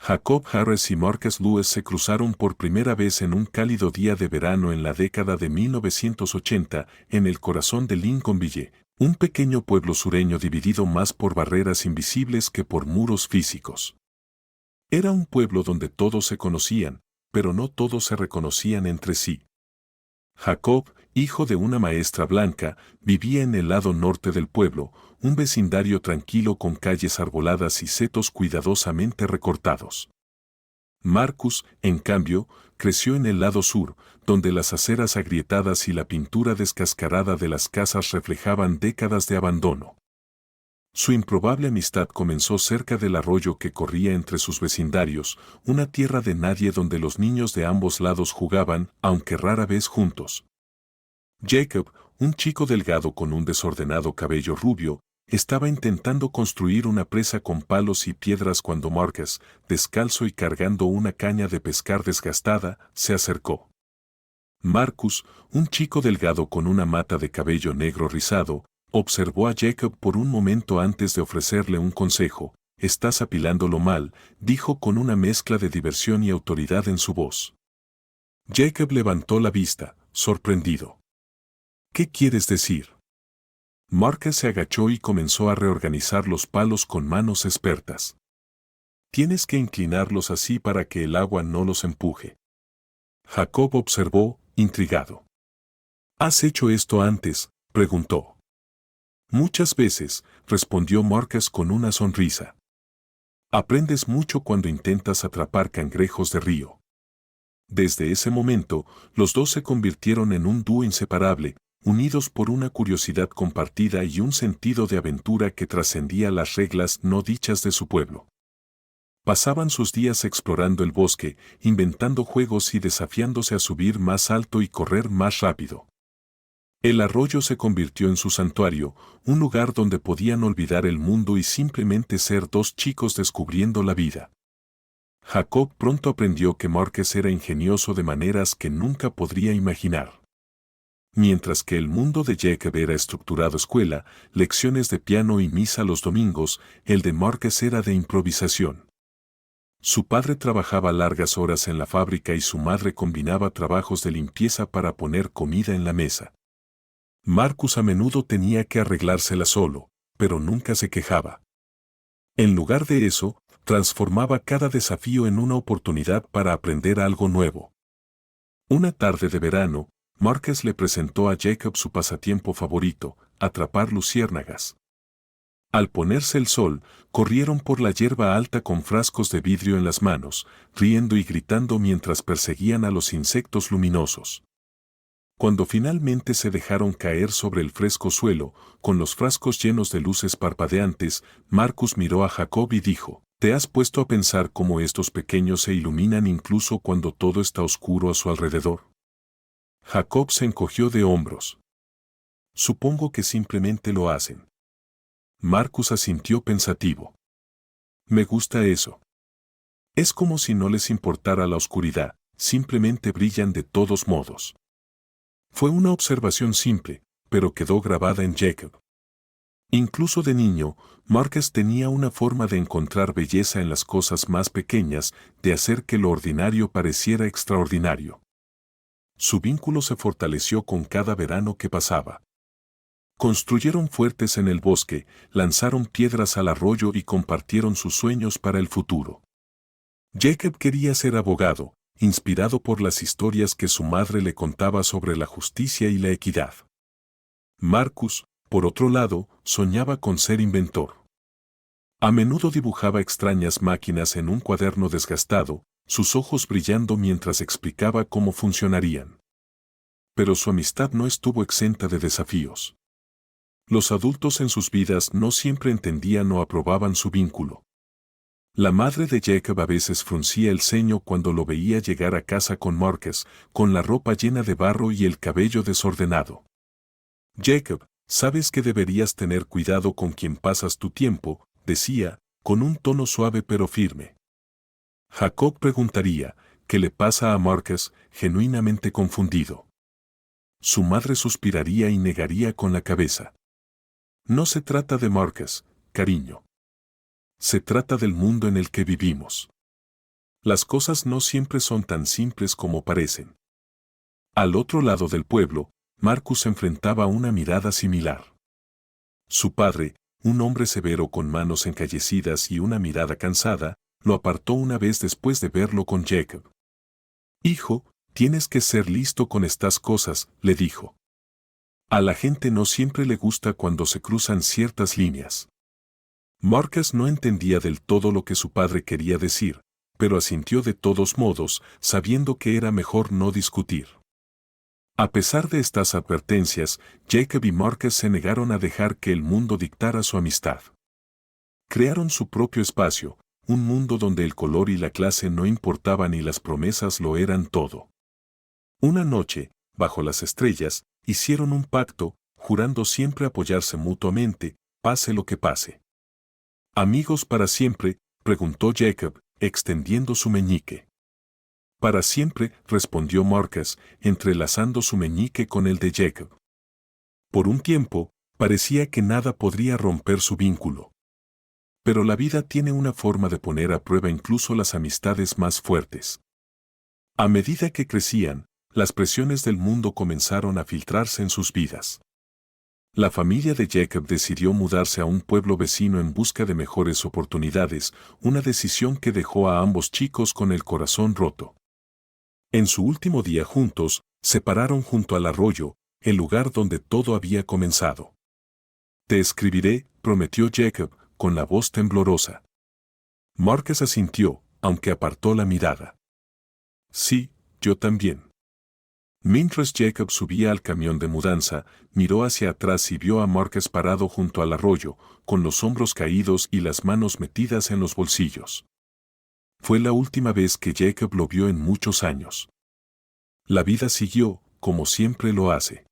Jacob Harris y Marcus Lewis se cruzaron por primera vez en un cálido día de verano en la década de 1980 en el corazón de Lincolnville, un pequeño pueblo sureño dividido más por barreras invisibles que por muros físicos. Era un pueblo donde todos se conocían, pero no todos se reconocían entre sí. Jacob, hijo de una maestra blanca, vivía en el lado norte del pueblo, un vecindario tranquilo con calles arboladas y setos cuidadosamente recortados. Marcus, en cambio, creció en el lado sur, donde las aceras agrietadas y la pintura descascarada de las casas reflejaban décadas de abandono. Su improbable amistad comenzó cerca del arroyo que corría entre sus vecindarios, una tierra de nadie donde los niños de ambos lados jugaban, aunque rara vez juntos. Jacob, un chico delgado con un desordenado cabello rubio, estaba intentando construir una presa con palos y piedras cuando Marcus, descalzo y cargando una caña de pescar desgastada, se acercó. Marcus, un chico delgado con una mata de cabello negro rizado, observó a Jacob por un momento antes de ofrecerle un consejo. «Estás apilándolo mal», dijo con una mezcla de diversión y autoridad en su voz. Jacob levantó la vista, sorprendido. «¿Qué quieres decir?». Marcus se agachó y comenzó a reorganizar los palos con manos expertas. «Tienes que inclinarlos así para que el agua no los empuje». Jacob observó, intrigado. «¿Has hecho esto antes?», preguntó. «Muchas veces», respondió Marcus con una sonrisa. «Aprendes mucho cuando intentas atrapar cangrejos de río». Desde ese momento, los dos se convirtieron en un dúo inseparable, unidos por una curiosidad compartida y un sentido de aventura que trascendía las reglas no dichas de su pueblo. Pasaban sus días explorando el bosque, inventando juegos y desafiándose a subir más alto y correr más rápido. El arroyo se convirtió en su santuario, un lugar donde podían olvidar el mundo y simplemente ser dos chicos descubriendo la vida. Jacob pronto aprendió que Marcus era ingenioso de maneras que nunca podría imaginar. Mientras que el mundo de Jacob era estructurado escuela, lecciones de piano y misa los domingos, el de Marcus era de improvisación. Su padre trabajaba largas horas en la fábrica y su madre combinaba trabajos de limpieza para poner comida en la mesa. Marcus a menudo tenía que arreglársela solo, pero nunca se quejaba. En lugar de eso, transformaba cada desafío en una oportunidad para aprender algo nuevo. Una tarde de verano, Marcus le presentó a Jacob su pasatiempo favorito, atrapar luciérnagas. Al ponerse el sol, corrieron por la hierba alta con frascos de vidrio en las manos, riendo y gritando mientras perseguían a los insectos luminosos. Cuando finalmente se dejaron caer sobre el fresco suelo, con los frascos llenos de luces parpadeantes, Marcus miró a Jacob y dijo: «¿Te has puesto a pensar cómo estos pequeños se iluminan incluso cuando todo está oscuro a su alrededor?». Jacob se encogió de hombros. «Supongo que simplemente lo hacen». Marcus asintió pensativo. «Me gusta eso. Es como si no les importara la oscuridad, simplemente brillan de todos modos». Fue una observación simple, pero quedó grabada en Jacob. Incluso de niño, Marcus tenía una forma de encontrar belleza en las cosas más pequeñas, de hacer que lo ordinario pareciera extraordinario. Su vínculo se fortaleció con cada verano que pasaba. Construyeron fuertes en el bosque, lanzaron piedras al arroyo y compartieron sus sueños para el futuro. Jacob quería ser abogado, inspirado por las historias que su madre le contaba sobre la justicia y la equidad. Marcus, por otro lado, soñaba con ser inventor. A menudo dibujaba extrañas máquinas en un cuaderno desgastado, sus ojos brillando mientras explicaba cómo funcionarían. Pero su amistad no estuvo exenta de desafíos. Los adultos en sus vidas no siempre entendían o aprobaban su vínculo. La madre de Jacob a veces fruncía el ceño cuando lo veía llegar a casa con Marcus, con la ropa llena de barro y el cabello desordenado. «Jacob, sabes que deberías tener cuidado con quien pasas tu tiempo», decía, con un tono suave pero firme. Jacob preguntaría: «¿Qué le pasa a Marcus?», genuinamente confundido. Su madre suspiraría y negaría con la cabeza. «No se trata de Marcus, cariño. Se trata del mundo en el que vivimos». Las cosas no siempre son tan simples como parecen. Al otro lado del pueblo, Marcus enfrentaba una mirada similar. Su padre, un hombre severo con manos encallecidas y una mirada cansada, lo apartó una vez después de verlo con Jacob. «Hijo, tienes que ser listo con estas cosas», le dijo. A la gente no siempre le gusta cuando se cruzan ciertas líneas. Marcus no entendía del todo lo que su padre quería decir, pero asintió de todos modos, sabiendo que era mejor no discutir. A pesar de estas advertencias, Jacob y Marcus se negaron a dejar que el mundo dictara su amistad. Crearon su propio espacio, un mundo donde el color y la clase no importaban y las promesas lo eran todo. Una noche, bajo las estrellas, hicieron un pacto, jurando siempre apoyarse mutuamente, pase lo que pase. «¿Amigos para siempre?», preguntó Jacob, extendiendo su meñique. «Para siempre», respondió Marcus, entrelazando su meñique con el de Jacob. Por un tiempo, parecía que nada podría romper su vínculo. Pero la vida tiene una forma de poner a prueba incluso las amistades más fuertes. A medida que crecían, las presiones del mundo comenzaron a filtrarse en sus vidas. La familia de Jacob decidió mudarse a un pueblo vecino en busca de mejores oportunidades, una decisión que dejó a ambos chicos con el corazón roto. En su último día juntos, se pararon junto al arroyo, el lugar donde todo había comenzado. «Te escribiré», prometió Jacob, con la voz temblorosa. Marcus asintió, aunque apartó la mirada. «Sí, yo también». Mientras Jacob subía al camión de mudanza, miró hacia atrás y vio a Marcus parado junto al arroyo, con los hombros caídos y las manos metidas en los bolsillos. Fue la última vez que Jacob lo vio en muchos años. La vida siguió, como siempre lo hace.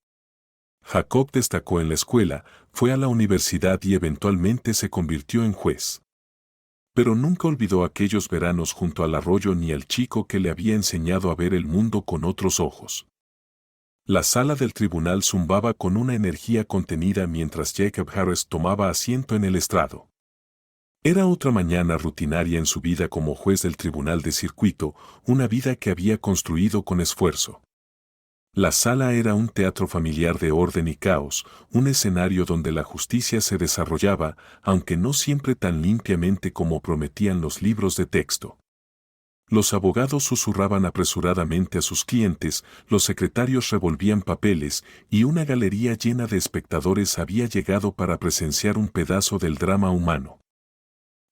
Jacob destacó en la escuela, fue a la universidad y eventualmente se convirtió en juez. Pero nunca olvidó aquellos veranos junto al arroyo ni al chico que le había enseñado a ver el mundo con otros ojos. La sala del tribunal zumbaba con una energía contenida mientras Jacob Harris tomaba asiento en el estrado. Era otra mañana rutinaria en su vida como juez del tribunal de circuito, una vida que había construido con esfuerzo. La sala era un teatro familiar de orden y caos, un escenario donde la justicia se desarrollaba, aunque no siempre tan limpiamente como prometían los libros de texto. Los abogados susurraban apresuradamente a sus clientes, los secretarios revolvían papeles, y una galería llena de espectadores había llegado para presenciar un pedazo del drama humano.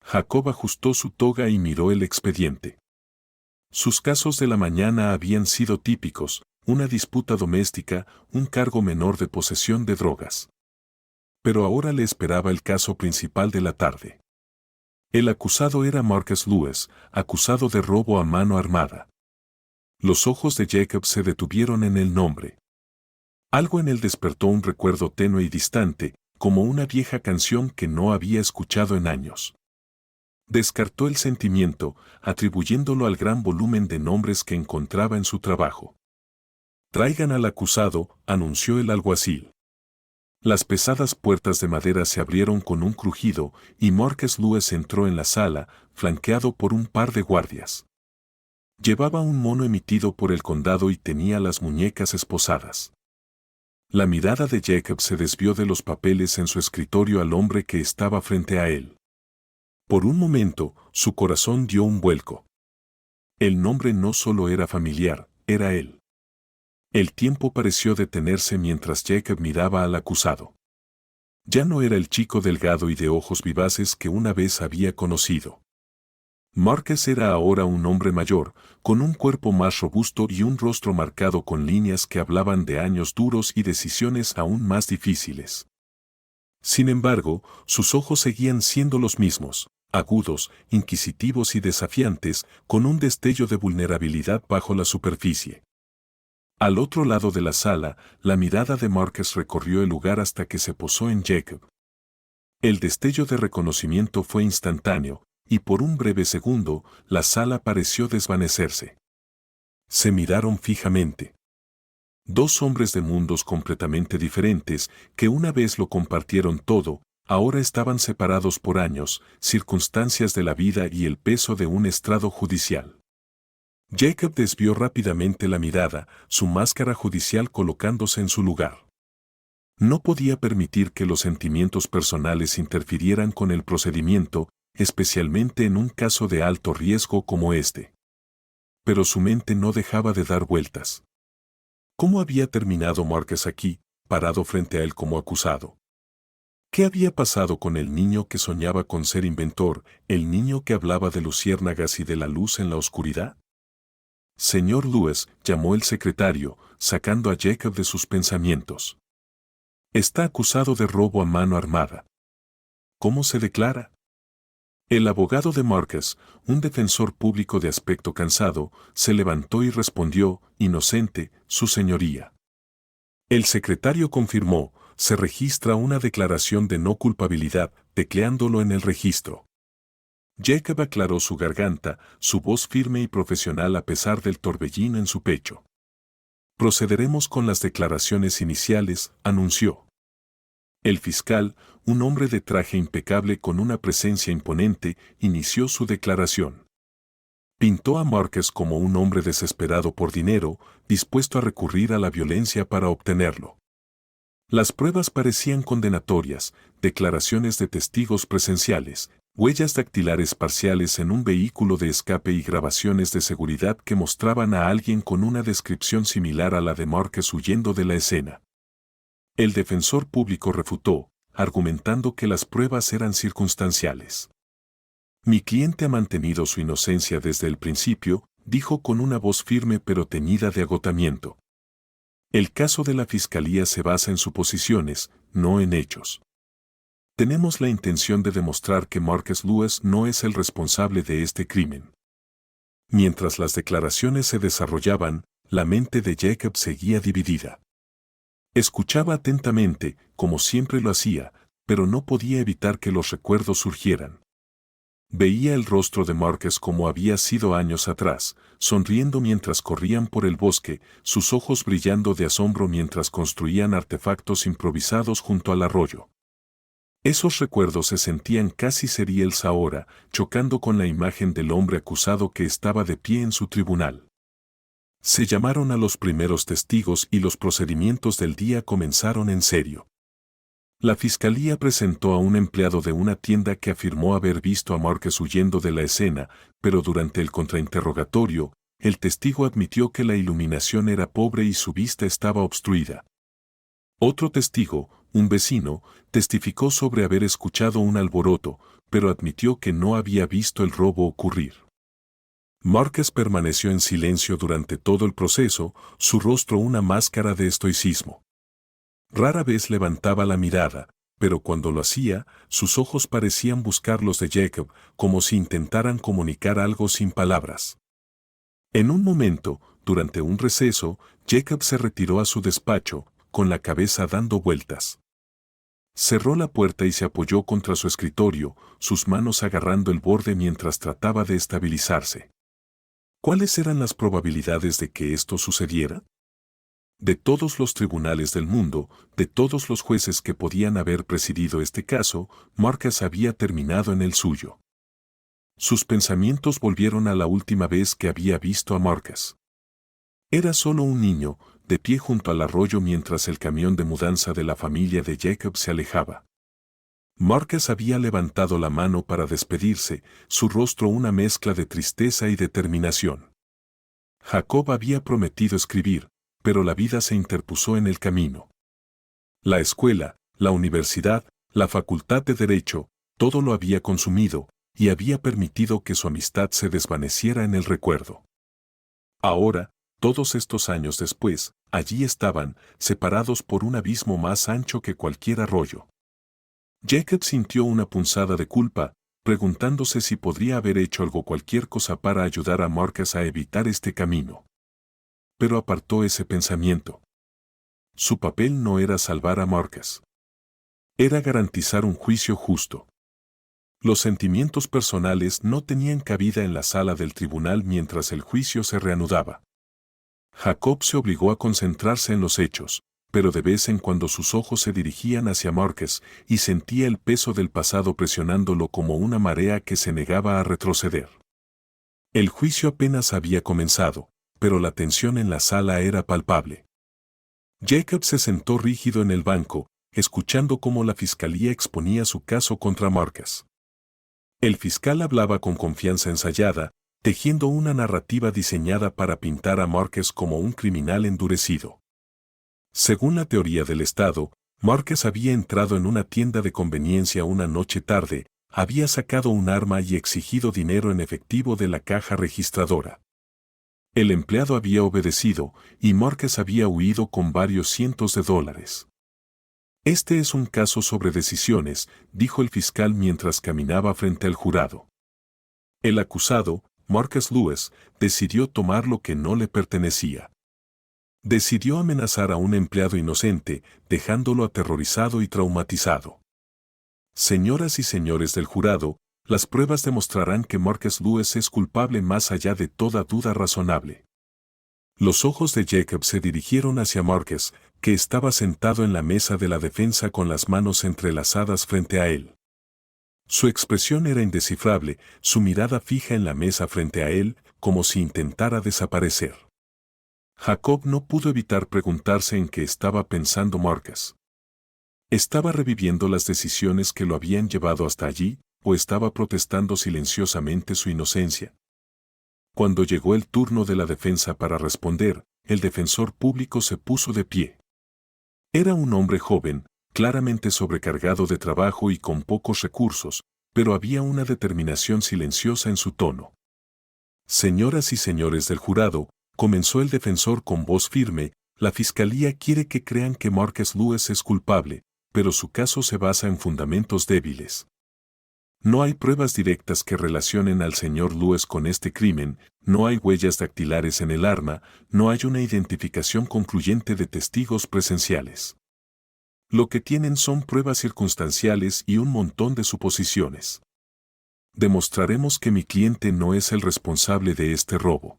Jacob ajustó su toga y miró el expediente. Sus casos de la mañana habían sido típicos: una disputa doméstica, un cargo menor de posesión de drogas. Pero ahora le esperaba el caso principal de la tarde. El acusado era Marcus Lewis, acusado de robo a mano armada. Los ojos de Jacob se detuvieron en el nombre. Algo en él despertó un recuerdo tenue y distante, como una vieja canción que no había escuchado en años. Descartó el sentimiento, atribuyéndolo al gran volumen de nombres que encontraba en su trabajo. «Traigan al acusado», anunció el alguacil. Las pesadas puertas de madera se abrieron con un crujido y Marcus Lewis entró en la sala, flanqueado por un par de guardias. Llevaba un mono emitido por el condado y tenía las muñecas esposadas. La mirada de Jacob se desvió de los papeles en su escritorio al hombre que estaba frente a él. Por un momento, su corazón dio un vuelco. El nombre no solo era familiar, era él. El tiempo pareció detenerse mientras Jacob miraba al acusado. Ya no era el chico delgado y de ojos vivaces que una vez había conocido. Marcus era ahora un hombre mayor, con un cuerpo más robusto y un rostro marcado con líneas que hablaban de años duros y decisiones aún más difíciles. Sin embargo, sus ojos seguían siendo los mismos, agudos, inquisitivos y desafiantes, con un destello de vulnerabilidad bajo la superficie. Al otro lado de la sala, la mirada de Marcus recorrió el lugar hasta que se posó en Jacob. El destello de reconocimiento fue instantáneo, y por un breve segundo, la sala pareció desvanecerse. Se miraron fijamente. Dos hombres de mundos completamente diferentes, que una vez lo compartieron todo, ahora estaban separados por años, circunstancias de la vida y el peso de un estrado judicial. Jacob desvió rápidamente la mirada, su máscara judicial colocándose en su lugar. No podía permitir que los sentimientos personales interfirieran con el procedimiento, especialmente en un caso de alto riesgo como este. Pero su mente no dejaba de dar vueltas. ¿Cómo había terminado Marcus aquí, parado frente a él como acusado? ¿Qué había pasado con el niño que soñaba con ser inventor, el niño que hablaba de luciérnagas y de la luz en la oscuridad? Señor Lewis, llamó el secretario, sacando a Jacob de sus pensamientos. Está acusado de robo a mano armada. ¿Cómo se declara? El abogado de Marcus, un defensor público de aspecto cansado, se levantó y respondió, inocente, su señoría. El secretario confirmó, se registra una declaración de no culpabilidad, tecleándolo en el registro. Jacob aclaró su garganta, su voz firme y profesional a pesar del torbellino en su pecho. Procederemos con las declaraciones iniciales, anunció. El fiscal, un hombre de traje impecable con una presencia imponente, inició su declaración. Pintó a Marcus como un hombre desesperado por dinero, dispuesto a recurrir a la violencia para obtenerlo. Las pruebas parecían condenatorias, declaraciones de testigos presenciales, huellas dactilares parciales en un vehículo de escape y grabaciones de seguridad que mostraban a alguien con una descripción similar a la de Marcus huyendo de la escena. El defensor público refutó, argumentando que las pruebas eran circunstanciales. Mi cliente ha mantenido su inocencia desde el principio, dijo con una voz firme pero teñida de agotamiento. El caso de la fiscalía se basa en suposiciones, no en hechos. Tenemos la intención de demostrar que Marcus Lewis no es el responsable de este crimen. Mientras las declaraciones se desarrollaban, la mente de Jacob seguía dividida. Escuchaba atentamente, como siempre lo hacía, pero no podía evitar que los recuerdos surgieran. Veía el rostro de Marcus como había sido años atrás, sonriendo mientras corrían por el bosque, sus ojos brillando de asombro mientras construían artefactos improvisados junto al arroyo. Esos recuerdos se sentían casi seriales ahora, chocando con la imagen del hombre acusado que estaba de pie en su tribunal. Se llamaron a los primeros testigos y los procedimientos del día comenzaron en serio. La fiscalía presentó a un empleado de una tienda que afirmó haber visto a Marcus huyendo de la escena, pero durante el contrainterrogatorio, el testigo admitió que la iluminación era pobre y su vista estaba obstruida. Otro testigo, un vecino, testificó sobre haber escuchado un alboroto, pero admitió que no había visto el robo ocurrir. Marcus permaneció en silencio durante todo el proceso, su rostro una máscara de estoicismo. Rara vez levantaba la mirada, pero cuando lo hacía, sus ojos parecían buscar los de Jacob, como si intentaran comunicar algo sin palabras. En un momento, durante un receso, Jacob se retiró a su despacho, con la cabeza dando vueltas. Cerró la puerta y se apoyó contra su escritorio, sus manos agarrando el borde mientras trataba de estabilizarse. ¿Cuáles eran las probabilidades de que esto sucediera? De todos los tribunales del mundo, de todos los jueces que podían haber presidido este caso, Marcus había terminado en el suyo. Sus pensamientos volvieron a la última vez que había visto a Marcus. Era solo un niño, de pie junto al arroyo mientras el camión de mudanza de la familia de Jacob se alejaba. Marcus había levantado la mano para despedirse, su rostro una mezcla de tristeza y determinación. Jacob había prometido escribir, pero la vida se interpuso en el camino. La escuela, la universidad, la facultad de Derecho, todo lo había consumido, y había permitido que su amistad se desvaneciera en el recuerdo. Ahora, todos estos años después, allí estaban, separados por un abismo más ancho que cualquier arroyo. Jacob sintió una punzada de culpa, preguntándose si podría haber hecho cualquier cosa para ayudar a Marcus a evitar este camino. Pero apartó ese pensamiento. Su papel no era salvar a Marcus. Era garantizar un juicio justo. Los sentimientos personales no tenían cabida en la sala del tribunal mientras el juicio se reanudaba. Jacob se obligó a concentrarse en los hechos, pero de vez en cuando sus ojos se dirigían hacia Marcus y sentía el peso del pasado presionándolo como una marea que se negaba a retroceder. El juicio apenas había comenzado, pero la tensión en la sala era palpable. Jacob se sentó rígido en el banco, escuchando cómo la fiscalía exponía su caso contra Marcus. El fiscal hablaba con confianza ensayada, tejiendo una narrativa diseñada para pintar a Marcus como un criminal endurecido. Según la teoría del Estado, Marcus había entrado en una tienda de conveniencia una noche tarde, había sacado un arma y exigido dinero en efectivo de la caja registradora. El empleado había obedecido y Marcus había huido con varios cientos de dólares. Este es un caso sobre decisiones, dijo el fiscal mientras caminaba frente al jurado. El acusado, Marcus Lewis, decidió tomar lo que no le pertenecía. Decidió amenazar a un empleado inocente, dejándolo aterrorizado y traumatizado. Señoras y señores del jurado, las pruebas demostrarán que Marcus Lewis es culpable más allá de toda duda razonable. Los ojos de Jacob se dirigieron hacia Marcus, que estaba sentado en la mesa de la defensa con las manos entrelazadas frente a él. Su expresión era indescifrable, su mirada fija en la mesa frente a él, como si intentara desaparecer. Jacob no pudo evitar preguntarse en qué estaba pensando Marcus. ¿Estaba reviviendo las decisiones que lo habían llevado hasta allí, o estaba protestando silenciosamente su inocencia? Cuando llegó el turno de la defensa para responder, el defensor público se puso de pie. Era un hombre joven, claramente sobrecargado de trabajo y con pocos recursos, pero había una determinación silenciosa en su tono. Señoras y señores del jurado, comenzó el defensor con voz firme, la fiscalía quiere que crean que Marcus Lewis es culpable, pero su caso se basa en fundamentos débiles. No hay pruebas directas que relacionen al señor Lewis con este crimen, no hay huellas dactilares en el arma, no hay una identificación concluyente de testigos presenciales. Lo que tienen son pruebas circunstanciales y un montón de suposiciones. Demostraremos que mi cliente no es el responsable de este robo.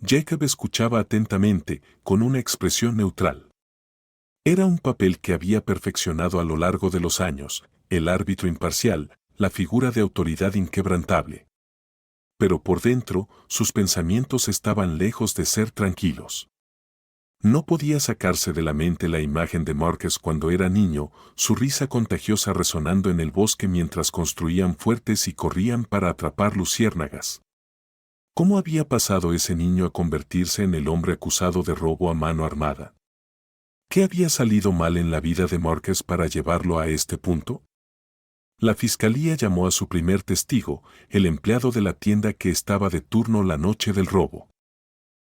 Jacob escuchaba atentamente, con una expresión neutral. Era un papel que había perfeccionado a lo largo de los años, el árbitro imparcial, la figura de autoridad inquebrantable. Pero por dentro, sus pensamientos estaban lejos de ser tranquilos. No podía sacarse de la mente la imagen de Marcus cuando era niño, su risa contagiosa resonando en el bosque mientras construían fuertes y corrían para atrapar luciérnagas. ¿Cómo había pasado ese niño a convertirse en el hombre acusado de robo a mano armada? ¿Qué había salido mal en la vida de Marcus para llevarlo a este punto? La fiscalía llamó a su primer testigo, el empleado de la tienda que estaba de turno la noche del robo.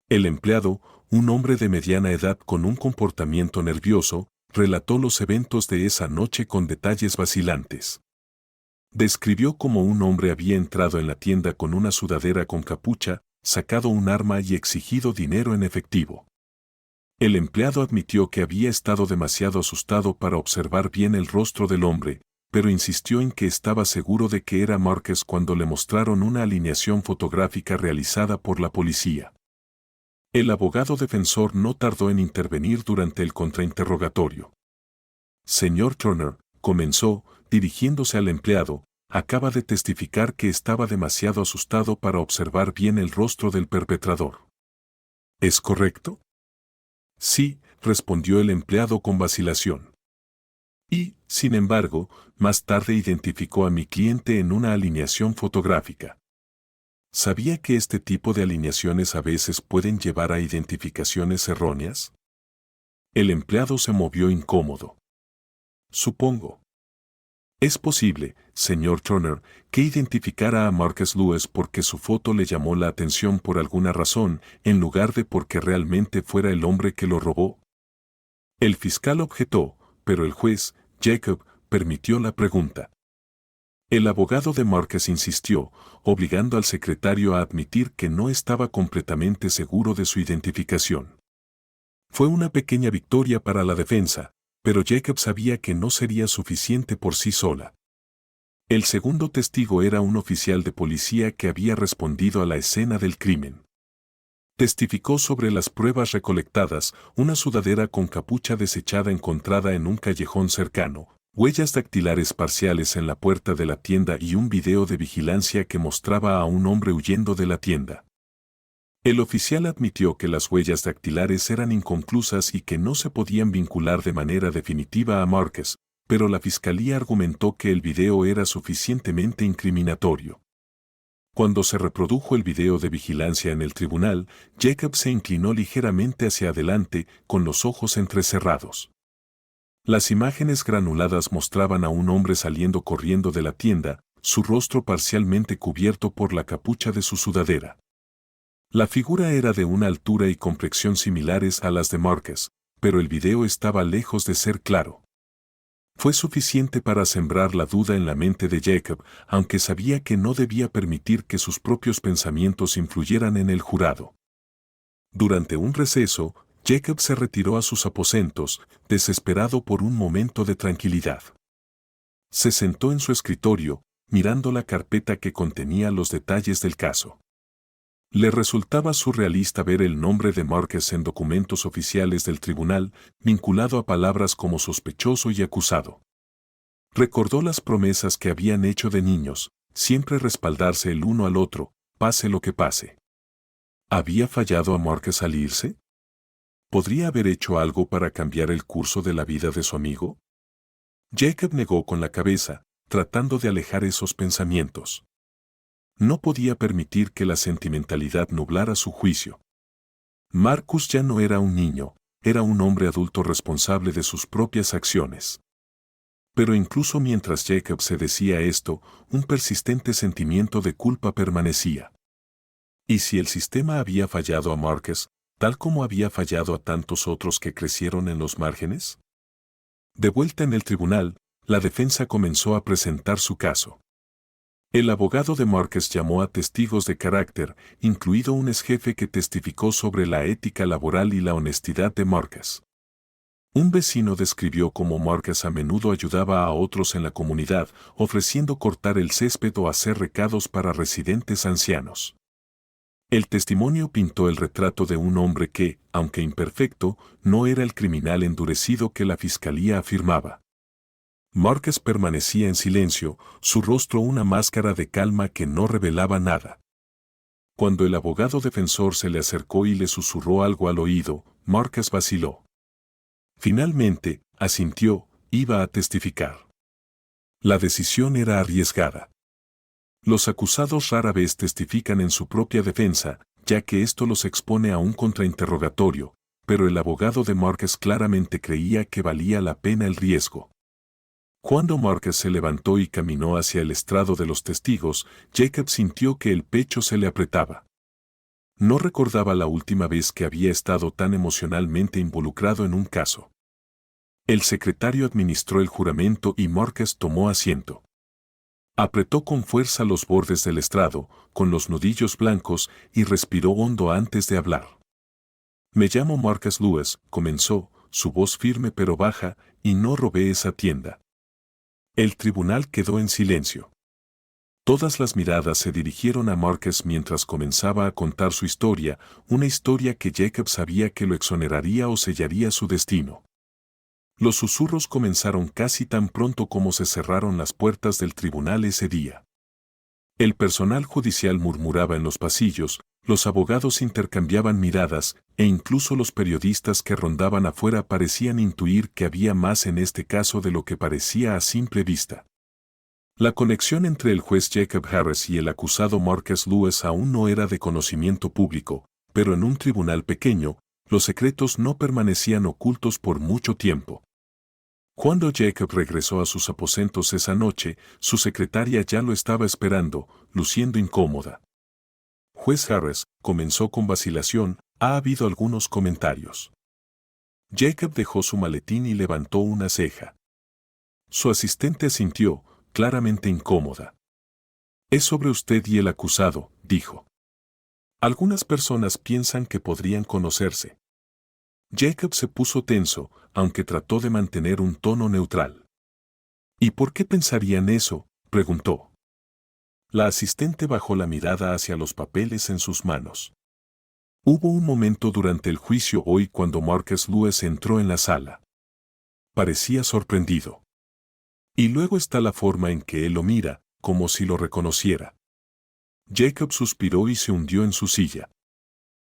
El empleado, un hombre de mediana edad con un comportamiento nervioso, relató los eventos de esa noche con detalles vacilantes. Describió cómo un hombre había entrado en la tienda con una sudadera con capucha, sacado un arma y exigido dinero en efectivo. El empleado admitió que había estado demasiado asustado para observar bien el rostro del hombre, pero insistió en que estaba seguro de que era Marcus cuando le mostraron una alineación fotográfica realizada por la policía. El abogado defensor no tardó en intervenir durante el contrainterrogatorio. Señor Turner, comenzó, dirigiéndose al empleado, acaba de testificar que estaba demasiado asustado para observar bien el rostro del perpetrador. ¿Es correcto? Sí, respondió el empleado con vacilación. Y, sin embargo, más tarde identificó a mi cliente en una alineación fotográfica. ¿Sabía que este tipo de alineaciones a veces pueden llevar a identificaciones erróneas? El empleado se movió incómodo. Supongo. Es posible, señor Turner, que identificara a Marcus Lewis porque su foto le llamó la atención por alguna razón, en lugar de porque realmente fuera el hombre que lo robó. El fiscal objetó, pero el juez, Jacob, permitió la pregunta. El abogado de Marcus insistió, obligando al secretario a admitir que no estaba completamente seguro de su identificación. Fue una pequeña victoria para la defensa, pero Jacob sabía que no sería suficiente por sí sola. El segundo testigo era un oficial de policía que había respondido a la escena del crimen. Testificó sobre las pruebas recolectadas, una sudadera con capucha desechada encontrada en un callejón cercano, huellas dactilares parciales en la puerta de la tienda y un video de vigilancia que mostraba a un hombre huyendo de la tienda. El oficial admitió que las huellas dactilares eran inconclusas y que no se podían vincular de manera definitiva a Marques, pero la fiscalía argumentó que el video era suficientemente incriminatorio. Cuando se reprodujo el video de vigilancia en el tribunal, Jacob se inclinó ligeramente hacia adelante, con los ojos entrecerrados. Las imágenes granuladas mostraban a un hombre saliendo corriendo de la tienda, su rostro parcialmente cubierto por la capucha de su sudadera. La figura era de una altura y complexión similares a las de Marques, pero el video estaba lejos de ser claro. Fue suficiente para sembrar la duda en la mente de Jacob, aunque sabía que no debía permitir que sus propios pensamientos influyeran en el jurado. Durante un receso, Jacob se retiró a sus aposentos, desesperado por un momento de tranquilidad. Se sentó en su escritorio, mirando la carpeta que contenía los detalles del caso. Le resultaba surrealista ver el nombre de Marques en documentos oficiales del tribunal, vinculado a palabras como sospechoso y acusado. Recordó las promesas que habían hecho de niños, siempre respaldarse el uno al otro, pase lo que pase. ¿Había fallado a Marques al irse? ¿Podría haber hecho algo para cambiar el curso de la vida de su amigo? Jacob negó con la cabeza, tratando de alejar esos pensamientos. No podía permitir que la sentimentalidad nublara su juicio. Marcus ya no era un niño, era un hombre adulto responsable de sus propias acciones. Pero incluso mientras Jacob se decía esto, un persistente sentimiento de culpa permanecía. ¿Y si el sistema había fallado a Marques, tal como había fallado a tantos otros que crecieron en los márgenes? De vuelta en el tribunal, la defensa comenzó a presentar su caso. El abogado de Marques llamó a testigos de carácter, incluido un exjefe que testificó sobre la ética laboral y la honestidad de Marques. Un vecino describió cómo Marques a menudo ayudaba a otros en la comunidad, ofreciendo cortar el césped o hacer recados para residentes ancianos. El testimonio pintó el retrato de un hombre que, aunque imperfecto, no era el criminal endurecido que la fiscalía afirmaba. Marques permanecía en silencio, su rostro una máscara de calma que no revelaba nada. Cuando el abogado defensor se le acercó y le susurró algo al oído, Marques vaciló. Finalmente, asintió, iba a testificar. La decisión era arriesgada. Los acusados rara vez testifican en su propia defensa, ya que esto los expone a un contrainterrogatorio, pero el abogado de Marques claramente creía que valía la pena el riesgo. Cuando Marques se levantó y caminó hacia el estrado de los testigos, Jacob sintió que el pecho se le apretaba. No recordaba la última vez que había estado tan emocionalmente involucrado en un caso. El secretario administró el juramento y Marques tomó asiento. Apretó con fuerza los bordes del estrado, con los nudillos blancos, y respiró hondo antes de hablar. Me llamo Marques Lewis, comenzó, su voz firme pero baja, y no robé esa tienda. El tribunal quedó en silencio. Todas las miradas se dirigieron a Marques mientras comenzaba a contar su historia, una historia que Jacob sabía que lo exoneraría o sellaría su destino. Los susurros comenzaron casi tan pronto como se cerraron las puertas del tribunal ese día. El personal judicial murmuraba en los pasillos, los abogados intercambiaban miradas, e incluso los periodistas que rondaban afuera parecían intuir que había más en este caso de lo que parecía a simple vista. La conexión entre el juez Jacob Harris y el acusado Marques Lewis aún no era de conocimiento público, pero en un tribunal pequeño, los secretos no permanecían ocultos por mucho tiempo. Cuando Jacob regresó a sus aposentos esa noche, su secretaria ya lo estaba esperando, luciendo incómoda. Juez Harris, comenzó con vacilación, ha habido algunos comentarios. Jacob dejó su maletín y levantó una ceja. Su asistente asintió, claramente incómoda. Es sobre usted y el acusado, dijo. Algunas personas piensan que podrían conocerse. Jacob se puso tenso, aunque trató de mantener un tono neutral. ¿Y por qué pensarían eso?, preguntó. La asistente bajó la mirada hacia los papeles en sus manos. Hubo un momento durante el juicio hoy cuando Marques Lewis entró en la sala. Parecía sorprendido. Y luego está la forma en que él lo mira, como si lo reconociera. Jacob suspiró y se hundió en su silla.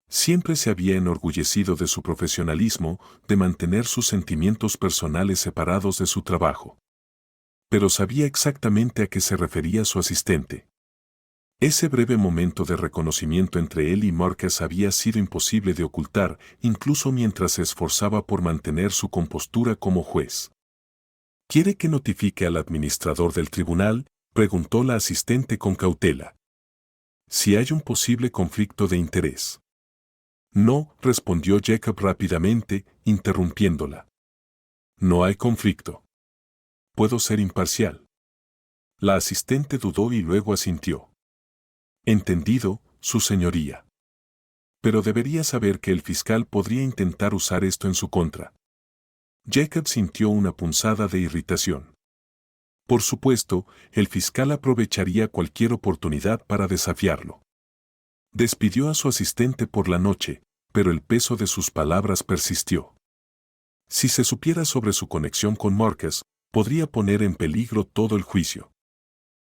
Siempre se había enorgullecido de su profesionalismo, de mantener sus sentimientos personales separados de su trabajo. Pero sabía exactamente a qué se refería su asistente. Ese breve momento de reconocimiento entre él y Marcus había sido imposible de ocultar, incluso mientras se esforzaba por mantener su compostura como juez. ¿Quiere que notifique al administrador del tribunal?, preguntó la asistente con cautela. Si hay un posible conflicto de interés. No, respondió Jacob rápidamente, interrumpiéndola. No hay conflicto. Puedo ser imparcial. La asistente dudó y luego asintió. Entendido, su señoría. Pero debería saber que el fiscal podría intentar usar esto en su contra. Jacob sintió una punzada de irritación. Por supuesto, el fiscal aprovecharía cualquier oportunidad para desafiarlo. Despidió a su asistente por la noche, pero el peso de sus palabras persistió. Si se supiera sobre su conexión con Marcus, podría poner en peligro todo el juicio.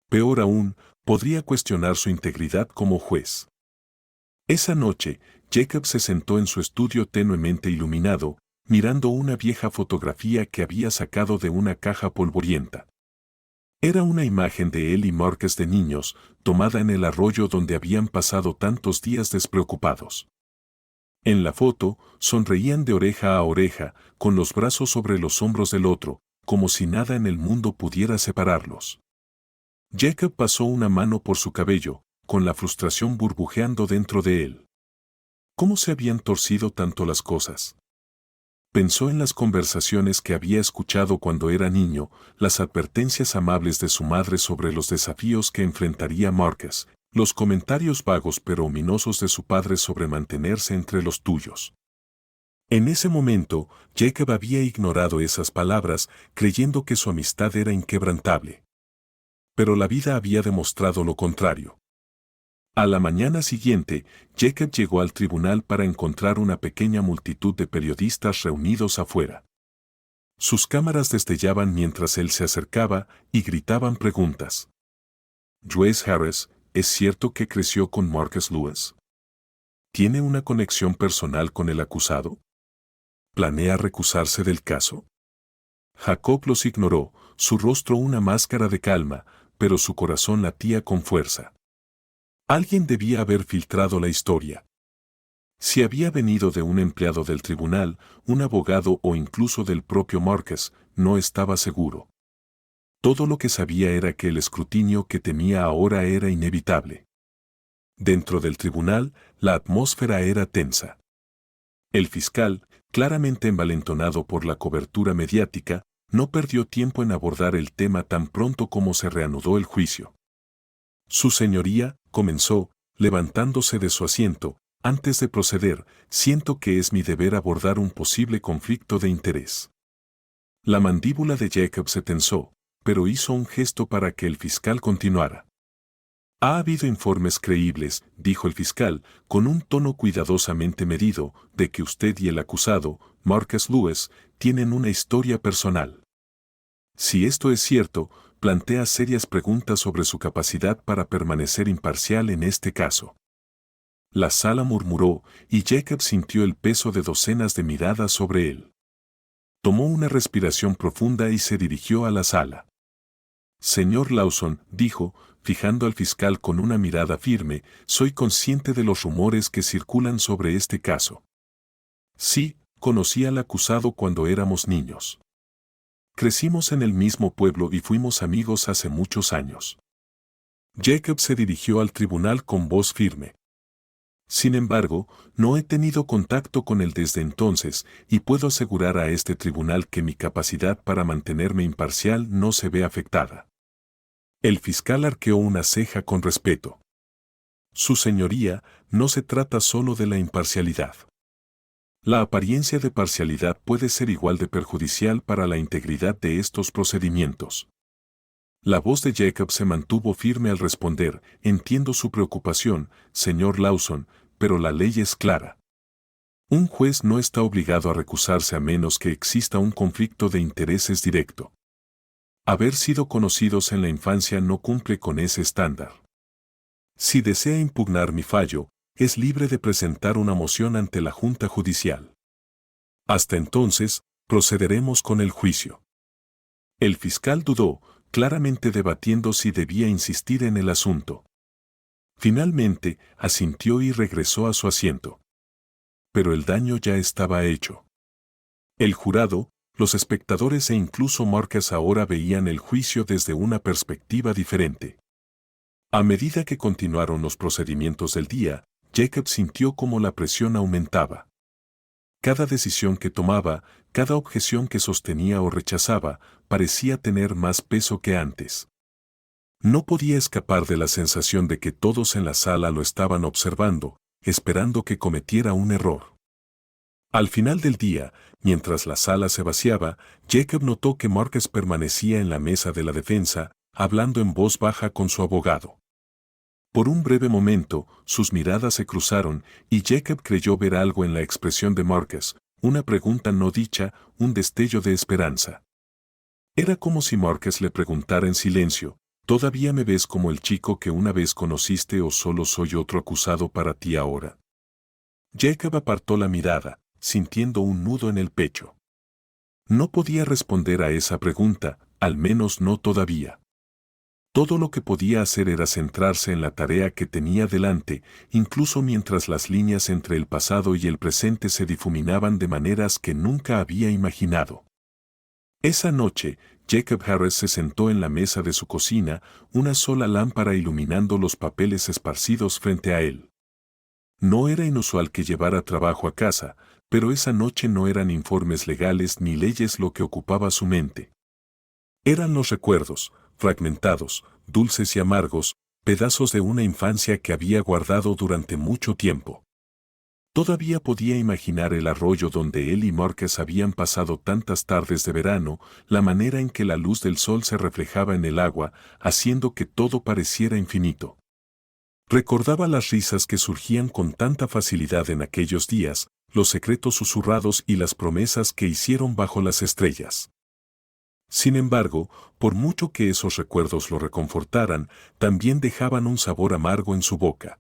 Peor aún, podría cuestionar su integridad como juez. Esa noche, Jacob se sentó en su estudio tenuemente iluminado, mirando una vieja fotografía que había sacado de una caja polvorienta. Era una imagen de él y Marcus de niños, tomada en el arroyo donde habían pasado tantos días despreocupados. En la foto, sonreían de oreja a oreja, con los brazos sobre los hombros del otro, como si nada en el mundo pudiera separarlos. Jacob pasó una mano por su cabello, con la frustración burbujeando dentro de él. ¿Cómo se habían torcido tanto las cosas? Pensó en las conversaciones que había escuchado cuando era niño, las advertencias amables de su madre sobre los desafíos que enfrentaría Marcus, los comentarios vagos pero ominosos de su padre sobre mantenerse entre los tuyos. En ese momento, Jacob había ignorado esas palabras, creyendo que su amistad era inquebrantable. Pero la vida había demostrado lo contrario. A la mañana siguiente, Jacob llegó al tribunal para encontrar una pequeña multitud de periodistas reunidos afuera. Sus cámaras destellaban mientras él se acercaba y gritaban preguntas. Juez Harris, ¿es cierto que creció con Marcus Lewis? ¿Tiene una conexión personal con el acusado? ¿Planea recusarse del caso? Jacob los ignoró, su rostro una máscara de calma, pero su corazón latía con fuerza. Alguien debía haber filtrado la historia. Si había venido de un empleado del tribunal, un abogado o incluso del propio Marcus, no estaba seguro. Todo lo que sabía era que el escrutinio que temía ahora era inevitable. Dentro del tribunal, la atmósfera era tensa. El fiscal, claramente envalentonado por la cobertura mediática, no perdió tiempo en abordar el tema tan pronto como se reanudó el juicio. Su señoría, comenzó, levantándose de su asiento, antes de proceder, siento que es mi deber abordar un posible conflicto de interés. La mandíbula de Jacob se tensó, pero hizo un gesto para que el fiscal continuara. Ha habido informes creíbles, dijo el fiscal, con un tono cuidadosamente medido, de que usted y el acusado, Marcus Lewis, tienen una historia personal. Si esto es cierto, plantea serias preguntas sobre su capacidad para permanecer imparcial en este caso. La sala murmuró, y Jacob sintió el peso de docenas de miradas sobre él. Tomó una respiración profunda y se dirigió a la sala. Señor Lawson, dijo, fijando al fiscal con una mirada firme, soy consciente de los rumores que circulan sobre este caso. Sí, conocí al acusado cuando éramos niños. Crecimos en el mismo pueblo y fuimos amigos hace muchos años. Jacob se dirigió al tribunal con voz firme. Sin embargo, no he tenido contacto con él desde entonces y puedo asegurar a este tribunal que mi capacidad para mantenerme imparcial no se ve afectada. El fiscal arqueó una ceja con respeto. Su señoría, no se trata solo de la imparcialidad. La apariencia de parcialidad puede ser igual de perjudicial para la integridad de estos procedimientos. La voz de Jacob se mantuvo firme al responder, entiendo su preocupación, señor Lawson, pero la ley es clara. Un juez no está obligado a recusarse a menos que exista un conflicto de intereses directo. Haber sido conocidos en la infancia no cumple con ese estándar. Si desea impugnar mi fallo, es libre de presentar una moción ante la Junta Judicial. Hasta entonces, procederemos con el juicio. El fiscal dudó, claramente debatiendo si debía insistir en el asunto. Finalmente, asintió y regresó a su asiento. Pero el daño ya estaba hecho. El jurado, los espectadores e incluso Marcus ahora veían el juicio desde una perspectiva diferente. A medida que continuaron los procedimientos del día, Jacob sintió como la presión aumentaba. Cada decisión que tomaba, cada objeción que sostenía o rechazaba, parecía tener más peso que antes. No podía escapar de la sensación de que todos en la sala lo estaban observando, esperando que cometiera un error. Al final del día, mientras la sala se vaciaba, Jacob notó que Marcus permanecía en la mesa de la defensa, hablando en voz baja con su abogado. Por un breve momento, sus miradas se cruzaron y Jacob creyó ver algo en la expresión de Marcus, una pregunta no dicha, un destello de esperanza. Era como si Marcus le preguntara en silencio, ¿todavía me ves como el chico que una vez conociste o solo soy otro acusado para ti ahora? Jacob apartó la mirada, sintiendo un nudo en el pecho. No podía responder a esa pregunta, al menos no todavía. Todo lo que podía hacer era centrarse en la tarea que tenía delante, incluso mientras las líneas entre el pasado y el presente se difuminaban de maneras que nunca había imaginado. Esa noche, Jacob Harris se sentó en la mesa de su cocina, una sola lámpara iluminando los papeles esparcidos frente a él. No era inusual que llevara trabajo a casa, pero esa noche no eran informes legales ni leyes lo que ocupaba su mente. Eran los recuerdos, fragmentados, dulces y amargos, pedazos de una infancia que había guardado durante mucho tiempo. Todavía podía imaginar el arroyo donde él y Marcus habían pasado tantas tardes de verano, la manera en que la luz del sol se reflejaba en el agua, haciendo que todo pareciera infinito. Recordaba las risas que surgían con tanta facilidad en aquellos días, los secretos susurrados y las promesas que hicieron bajo las estrellas. Sin embargo, por mucho que esos recuerdos lo reconfortaran, también dejaban un sabor amargo en su boca.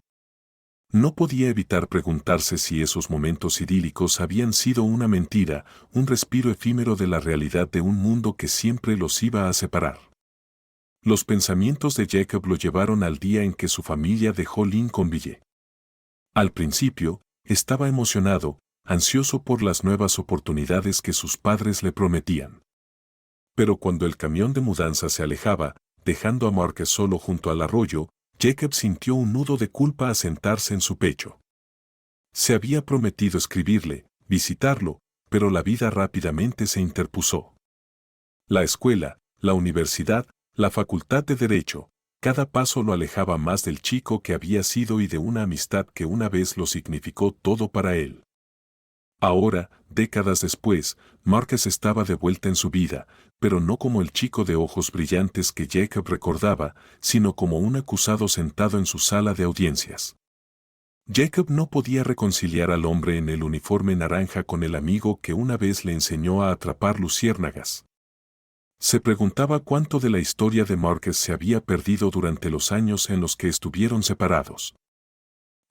No podía evitar preguntarse si esos momentos idílicos habían sido una mentira, un respiro efímero de la realidad de un mundo que siempre los iba a separar. Los pensamientos de Jacob lo llevaron al día en que su familia dejó Lincolnville. Al principio, estaba emocionado, ansioso por las nuevas oportunidades que sus padres le prometían. Pero cuando el camión de mudanza se alejaba, dejando a Marcus solo junto al arroyo, Jacob sintió un nudo de culpa asentarse en su pecho. Se había prometido escribirle, visitarlo, pero la vida rápidamente se interpuso. La escuela, la universidad, la facultad de Derecho, cada paso lo alejaba más del chico que había sido y de una amistad que una vez lo significó todo para él. Ahora, décadas después, Marcus estaba de vuelta en su vida, pero no como el chico de ojos brillantes que Jacob recordaba, sino como un acusado sentado en su sala de audiencias. Jacob no podía reconciliar al hombre en el uniforme naranja con el amigo que una vez le enseñó a atrapar luciérnagas. Se preguntaba cuánto de la historia de Marcus se había perdido durante los años en los que estuvieron separados.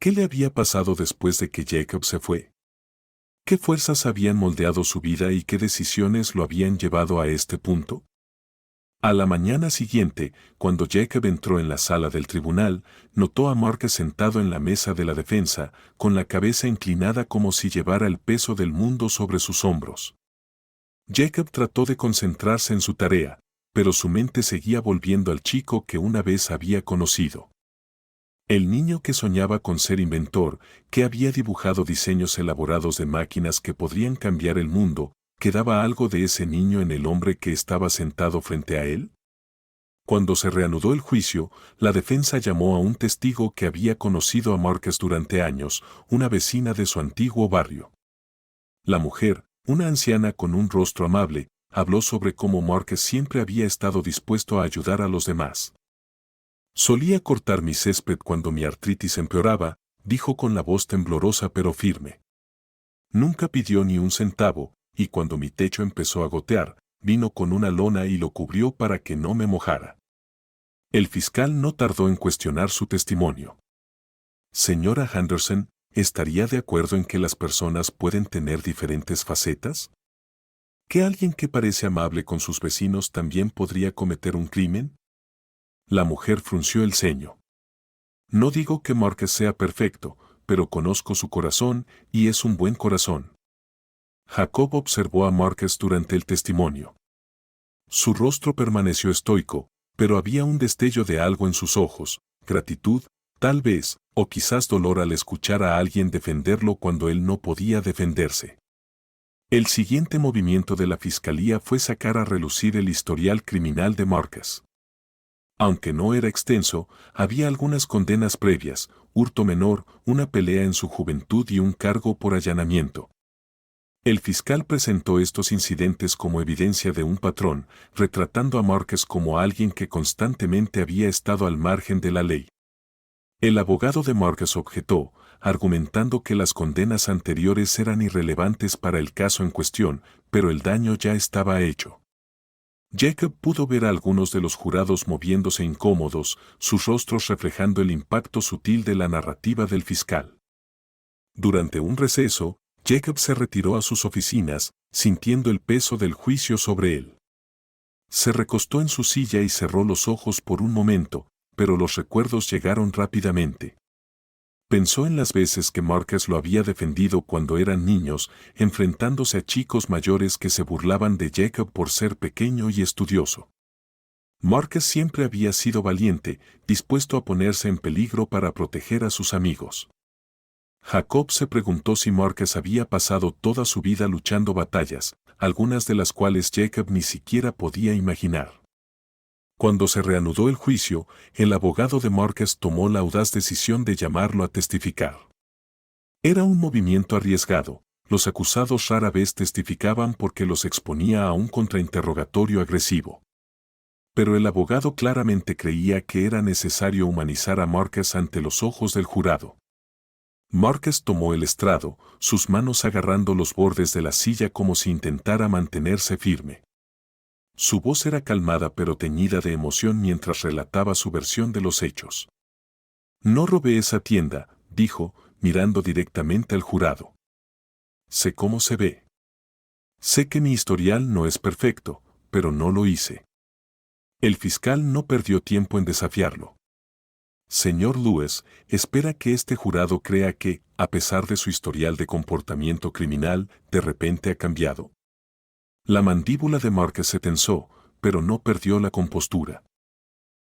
¿Qué le había pasado después de que Jacob se fue? ¿Qué fuerzas habían moldeado su vida y qué decisiones lo habían llevado a este punto? A la mañana siguiente, cuando Jacob entró en la sala del tribunal, notó a Marcus sentado en la mesa de la defensa, con la cabeza inclinada como si llevara el peso del mundo sobre sus hombros. Jacob trató de concentrarse en su tarea, pero su mente seguía volviendo al chico que una vez había conocido. El niño que soñaba con ser inventor, que había dibujado diseños elaborados de máquinas que podrían cambiar el mundo, ¿quedaba algo de ese niño en el hombre que estaba sentado frente a él? Cuando se reanudó el juicio, la defensa llamó a un testigo que había conocido a Marcus durante años, una vecina de su antiguo barrio. La mujer, una anciana con un rostro amable, habló sobre cómo Marcus siempre había estado dispuesto a ayudar a los demás. Solía cortar mi césped cuando mi artritis empeoraba, dijo con la voz temblorosa pero firme. Nunca pidió ni un centavo, y cuando mi techo empezó a gotear, vino con una lona y lo cubrió para que no me mojara. El fiscal no tardó en cuestionar su testimonio. Señora Henderson, ¿estaría de acuerdo en que las personas pueden tener diferentes facetas? ¿Que alguien que parece amable con sus vecinos también podría cometer un crimen? La mujer frunció el ceño. No digo que Marcus sea perfecto, pero conozco su corazón y es un buen corazón. Jacob observó a Marcus durante el testimonio. Su rostro permaneció estoico, pero había un destello de algo en sus ojos, gratitud, tal vez, o quizás dolor al escuchar a alguien defenderlo cuando él no podía defenderse. El siguiente movimiento de la fiscalía fue sacar a relucir el historial criminal de Marcus. Aunque no era extenso, había algunas condenas previas, hurto menor, una pelea en su juventud y un cargo por allanamiento. El fiscal presentó estos incidentes como evidencia de un patrón, retratando a Marcus como alguien que constantemente había estado al margen de la ley. El abogado de Marcus objetó, argumentando que las condenas anteriores eran irrelevantes para el caso en cuestión, pero el daño ya estaba hecho. Jacob pudo ver a algunos de los jurados moviéndose incómodos, sus rostros reflejando el impacto sutil de la narrativa del fiscal. Durante un receso, Jacob se retiró a sus oficinas, sintiendo el peso del juicio sobre él. Se recostó en su silla y cerró los ojos por un momento, pero los recuerdos llegaron rápidamente. Pensó en las veces que Marcus lo había defendido cuando eran niños, enfrentándose a chicos mayores que se burlaban de Jacob por ser pequeño y estudioso. Marcus siempre había sido valiente, dispuesto a ponerse en peligro para proteger a sus amigos. Jacob se preguntó si Marcus había pasado toda su vida luchando batallas, algunas de las cuales Jacob ni siquiera podía imaginar. Cuando se reanudó el juicio, el abogado de Marcus tomó la audaz decisión de llamarlo a testificar. Era un movimiento arriesgado, los acusados rara vez testificaban porque los exponía a un contrainterrogatorio agresivo. Pero el abogado claramente creía que era necesario humanizar a Marcus ante los ojos del jurado. Marcus tomó el estrado, sus manos agarrando los bordes de la silla como si intentara mantenerse firme. Su voz era calmada pero teñida de emoción mientras relataba su versión de los hechos. No robé esa tienda, dijo, mirando directamente al jurado. Sé cómo se ve. Sé que mi historial no es perfecto, pero no lo hice. El fiscal no perdió tiempo en desafiarlo. Señor Lewis, espera que este jurado crea que, a pesar de su historial de comportamiento criminal, de repente ha cambiado. La mandíbula de Marcus se tensó, pero no perdió la compostura.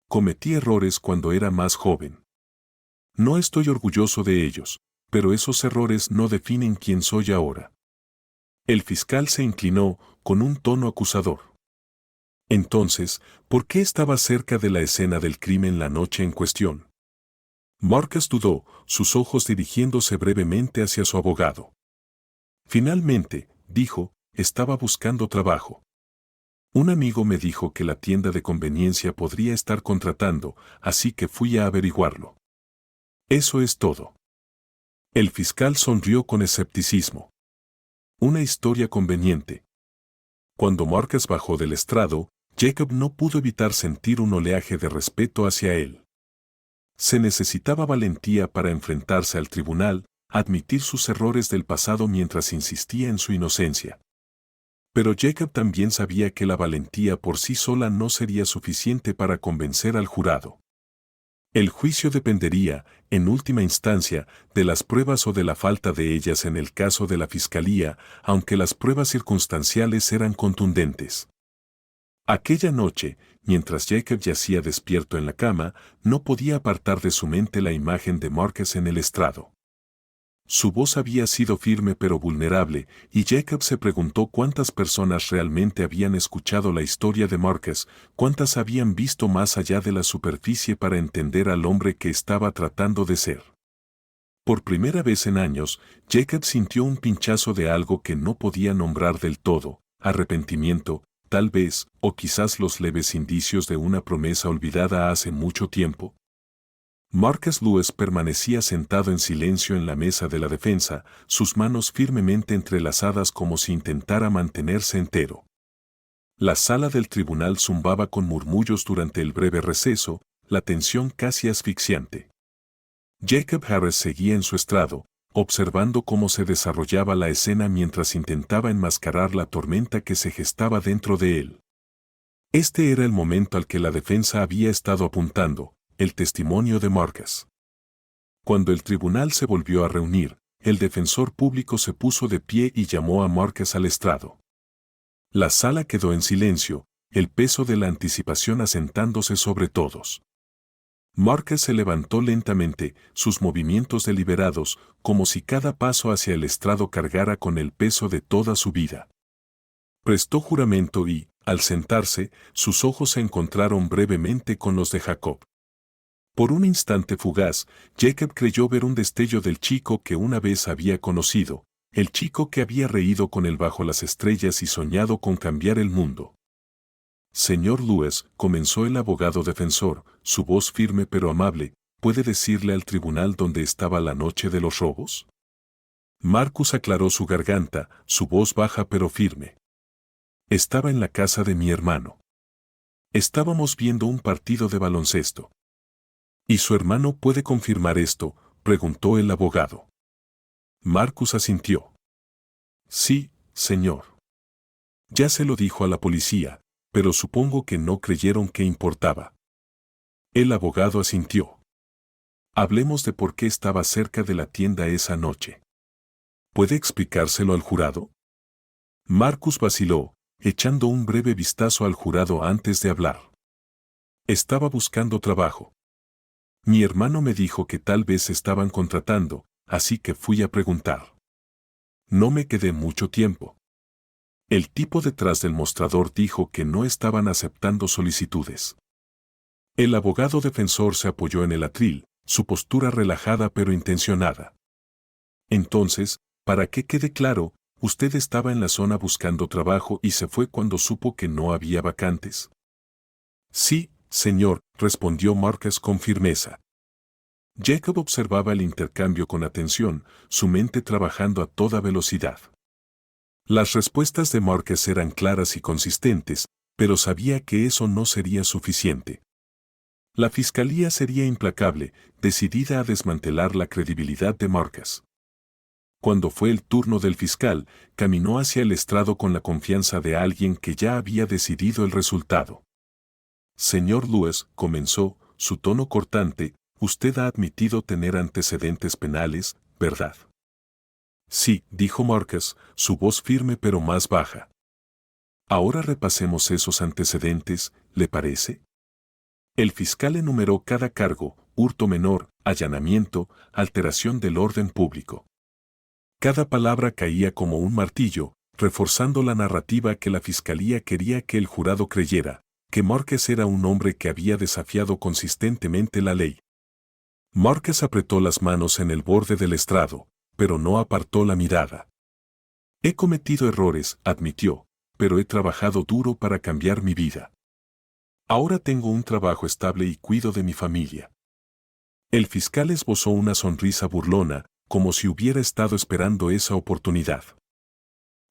Cometí errores cuando era más joven. No estoy orgulloso de ellos, pero esos errores no definen quién soy ahora. El fiscal se inclinó, con un tono acusador. Entonces, ¿por qué estaba cerca de la escena del crimen la noche en cuestión? Marcus dudó, sus ojos dirigiéndose brevemente hacia su abogado. Finalmente, dijo, estaba buscando trabajo. Un amigo me dijo que la tienda de conveniencia podría estar contratando, así que fui a averiguarlo. Eso es todo. El fiscal sonrió con escepticismo. Una historia conveniente. Cuando Marcus bajó del estrado, Jacob no pudo evitar sentir un oleaje de respeto hacia él. Se necesitaba valentía para enfrentarse al tribunal, admitir sus errores del pasado mientras insistía en su inocencia. Pero Jacob también sabía que la valentía por sí sola no sería suficiente para convencer al jurado. El juicio dependería, en última instancia, de las pruebas o de la falta de ellas en el caso de la fiscalía, aunque las pruebas circunstanciales eran contundentes. Aquella noche, mientras Jacob yacía despierto en la cama, no podía apartar de su mente la imagen de Marcus en el estrado. Su voz había sido firme pero vulnerable, y Jacob se preguntó cuántas personas realmente habían escuchado la historia de Marcus, cuántas habían visto más allá de la superficie para entender al hombre que estaba tratando de ser. Por primera vez en años, Jacob sintió un pinchazo de algo que no podía nombrar del todo, arrepentimiento, tal vez, o quizás los leves indicios de una promesa olvidada hace mucho tiempo. Marcus Lewis permanecía sentado en silencio en la mesa de la defensa, sus manos firmemente entrelazadas como si intentara mantenerse entero. La sala del tribunal zumbaba con murmullos durante el breve receso, la tensión casi asfixiante. Jacob Harris seguía en su estrado, observando cómo se desarrollaba la escena mientras intentaba enmascarar la tormenta que se gestaba dentro de él. Este era el momento al que la defensa había estado apuntando, el testimonio de Marcus. Cuando el tribunal se volvió a reunir, el defensor público se puso de pie y llamó a Marcus al estrado. La sala quedó en silencio, el peso de la anticipación asentándose sobre todos. Marcus se levantó lentamente, sus movimientos deliberados, como si cada paso hacia el estrado cargara con el peso de toda su vida. Prestó juramento y, al sentarse, sus ojos se encontraron brevemente con los de Jacob. Por un instante fugaz, Jacob creyó ver un destello del chico que una vez había conocido, el chico que había reído con él bajo las estrellas y soñado con cambiar el mundo. Señor Lewis, comenzó el abogado defensor, su voz firme pero amable, ¿puede decirle al tribunal dónde estaba la noche de los robos? Marcus aclaró su garganta, su voz baja pero firme. Estaba en la casa de mi hermano. Estábamos viendo un partido de baloncesto. ¿Y su hermano puede confirmar esto?, preguntó el abogado. Marcus asintió. Sí, señor. Ya se lo dijo a la policía, pero supongo que no creyeron que importaba. El abogado asintió. Hablemos de por qué estaba cerca de la tienda esa noche. ¿Puede explicárselo al jurado? Marcus vaciló, echando un breve vistazo al jurado antes de hablar. Estaba buscando trabajo. Mi hermano me dijo que tal vez estaban contratando, así que fui a preguntar. No me quedé mucho tiempo. El tipo detrás del mostrador dijo que no estaban aceptando solicitudes. El abogado defensor se apoyó en el atril, su postura relajada pero intencionada. Entonces, para que quede claro, usted estaba en la zona buscando trabajo y se fue cuando supo que no había vacantes. Sí, señor, respondió Marcus con firmeza. Jacob observaba el intercambio con atención, su mente trabajando a toda velocidad. Las respuestas de Marcus eran claras y consistentes, pero sabía que eso no sería suficiente. La fiscalía sería implacable, decidida a desmantelar la credibilidad de Marcus. Cuando fue el turno del fiscal, caminó hacia el estrado con la confianza de alguien que ya había decidido el resultado. Señor Lewis, comenzó, su tono cortante, usted ha admitido tener antecedentes penales, ¿verdad? Sí, dijo Marcus, su voz firme pero más baja. Ahora repasemos esos antecedentes, ¿le parece? El fiscal enumeró cada cargo, hurto menor, allanamiento, alteración del orden público. Cada palabra caía como un martillo, reforzando la narrativa que la fiscalía quería que el jurado creyera, que Marcus era un hombre que había desafiado consistentemente la ley. Marcus apretó las manos en el borde del estrado, pero no apartó la mirada. He cometido errores, admitió, pero he trabajado duro para cambiar mi vida. Ahora tengo un trabajo estable y cuido de mi familia. El fiscal esbozó una sonrisa burlona, como si hubiera estado esperando esa oportunidad.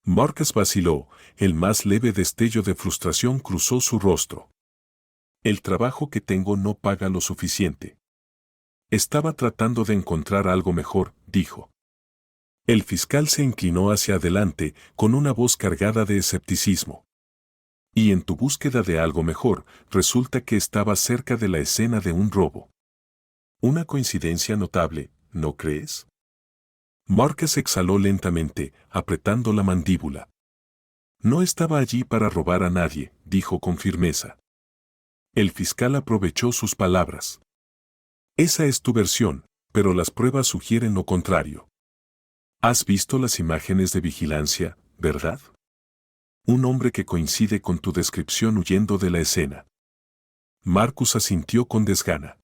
Marcus vaciló, el más leve destello de frustración cruzó su rostro. El trabajo que tengo no paga lo suficiente. Estaba tratando de encontrar algo mejor, dijo. El fiscal se inclinó hacia adelante, con una voz cargada de escepticismo. Y en tu búsqueda de algo mejor, resulta que estaba cerca de la escena de un robo. Una coincidencia notable, ¿no crees? Marcus exhaló lentamente, apretando la mandíbula. No estaba allí para robar a nadie, dijo con firmeza. El fiscal aprovechó sus palabras. Esa es tu versión, pero las pruebas sugieren lo contrario. Has visto las imágenes de vigilancia, ¿verdad? Un hombre que coincide con tu descripción huyendo de la escena. Marcus asintió con desgana.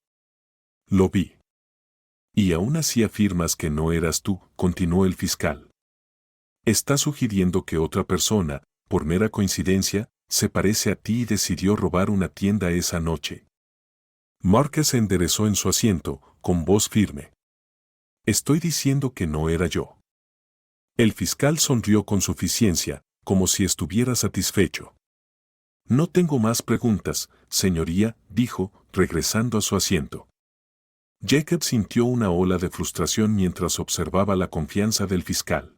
Lo vi. Y aún así afirmas que no eras tú, continuó el fiscal. Estás sugiriendo que otra persona, por mera coincidencia, se parece a ti y decidió robar una tienda esa noche. Marcus se enderezó en su asiento, con voz firme. Estoy diciendo que no era yo. El fiscal sonrió con suficiencia, como si estuviera satisfecho. No tengo más preguntas, señoría, dijo, regresando a su asiento. Jacob sintió una ola de frustración mientras observaba la confianza del fiscal.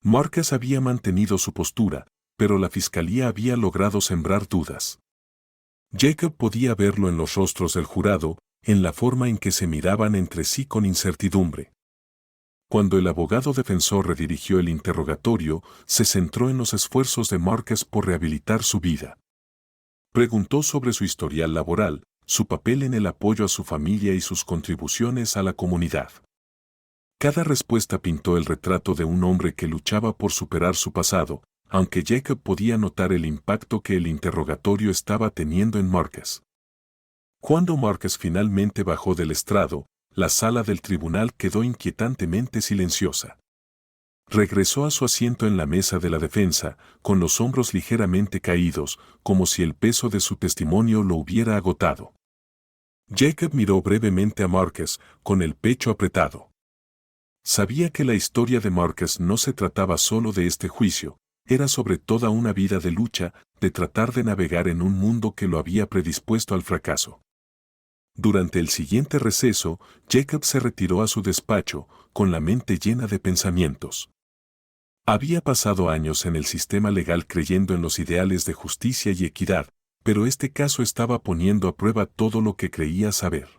Marcus había mantenido su postura, pero la fiscalía había logrado sembrar dudas. Jacob podía verlo en los rostros del jurado, en la forma en que se miraban entre sí con incertidumbre. Cuando el abogado defensor redirigió el interrogatorio, se centró en los esfuerzos de Marcus por rehabilitar su vida. Preguntó sobre su historial laboral, su papel en el apoyo a su familia y sus contribuciones a la comunidad. Cada respuesta pintó el retrato de un hombre que luchaba por superar su pasado, aunque Jacob podía notar el impacto que el interrogatorio estaba teniendo en Marcus. Cuando Marcus finalmente bajó del estrado, la sala del tribunal quedó inquietantemente silenciosa. Regresó a su asiento en la mesa de la defensa, con los hombros ligeramente caídos, como si el peso de su testimonio lo hubiera agotado. Jacob miró brevemente a Marcus, con el pecho apretado. Sabía que la historia de Marcus no se trataba solo de este juicio, era sobre toda una vida de lucha, de tratar de navegar en un mundo que lo había predispuesto al fracaso. Durante el siguiente receso, Jacob se retiró a su despacho, con la mente llena de pensamientos. Había pasado años en el sistema legal creyendo en los ideales de justicia y equidad, pero este caso estaba poniendo a prueba todo lo que creía saber.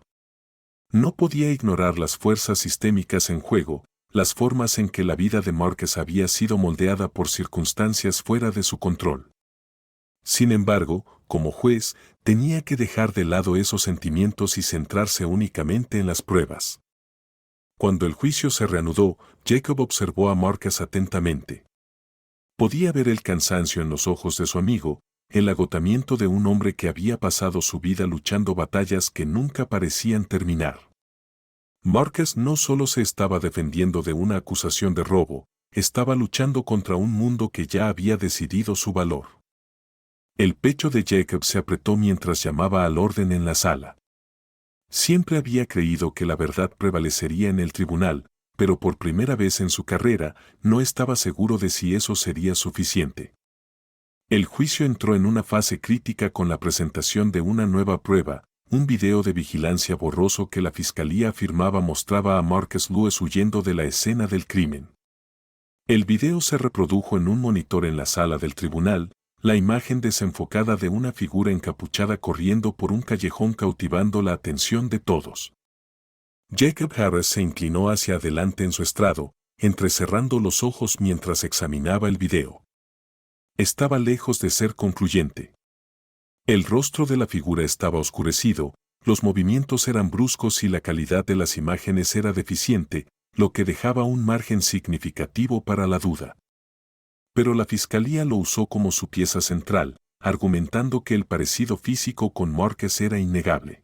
No podía ignorar las fuerzas sistémicas en juego, las formas en que la vida de Marcus había sido moldeada por circunstancias fuera de su control. Sin embargo, como juez, tenía que dejar de lado esos sentimientos y centrarse únicamente en las pruebas. Cuando el juicio se reanudó, Jacob observó a Marcus atentamente. Podía ver el cansancio en los ojos de su amigo, el agotamiento de un hombre que había pasado su vida luchando batallas que nunca parecían terminar. Marcus no solo se estaba defendiendo de una acusación de robo, estaba luchando contra un mundo que ya había decidido su valor. El pecho de Jacob se apretó mientras llamaba al orden en la sala. Siempre había creído que la verdad prevalecería en el tribunal, pero por primera vez en su carrera no estaba seguro de si eso sería suficiente. El juicio entró en una fase crítica con la presentación de una nueva prueba, un video de vigilancia borroso que la fiscalía afirmaba mostraba a Marcus Lewis huyendo de la escena del crimen. El video se reprodujo en un monitor en la sala del tribunal, la imagen desenfocada de una figura encapuchada corriendo por un callejón cautivando la atención de todos. Jacob Harris se inclinó hacia adelante en su estrado, entrecerrando los ojos mientras examinaba el video. Estaba lejos de ser concluyente. El rostro de la figura estaba oscurecido, los movimientos eran bruscos y la calidad de las imágenes era deficiente, lo que dejaba un margen significativo para la duda. Pero la fiscalía lo usó como su pieza central, argumentando que el parecido físico con Marcus era innegable.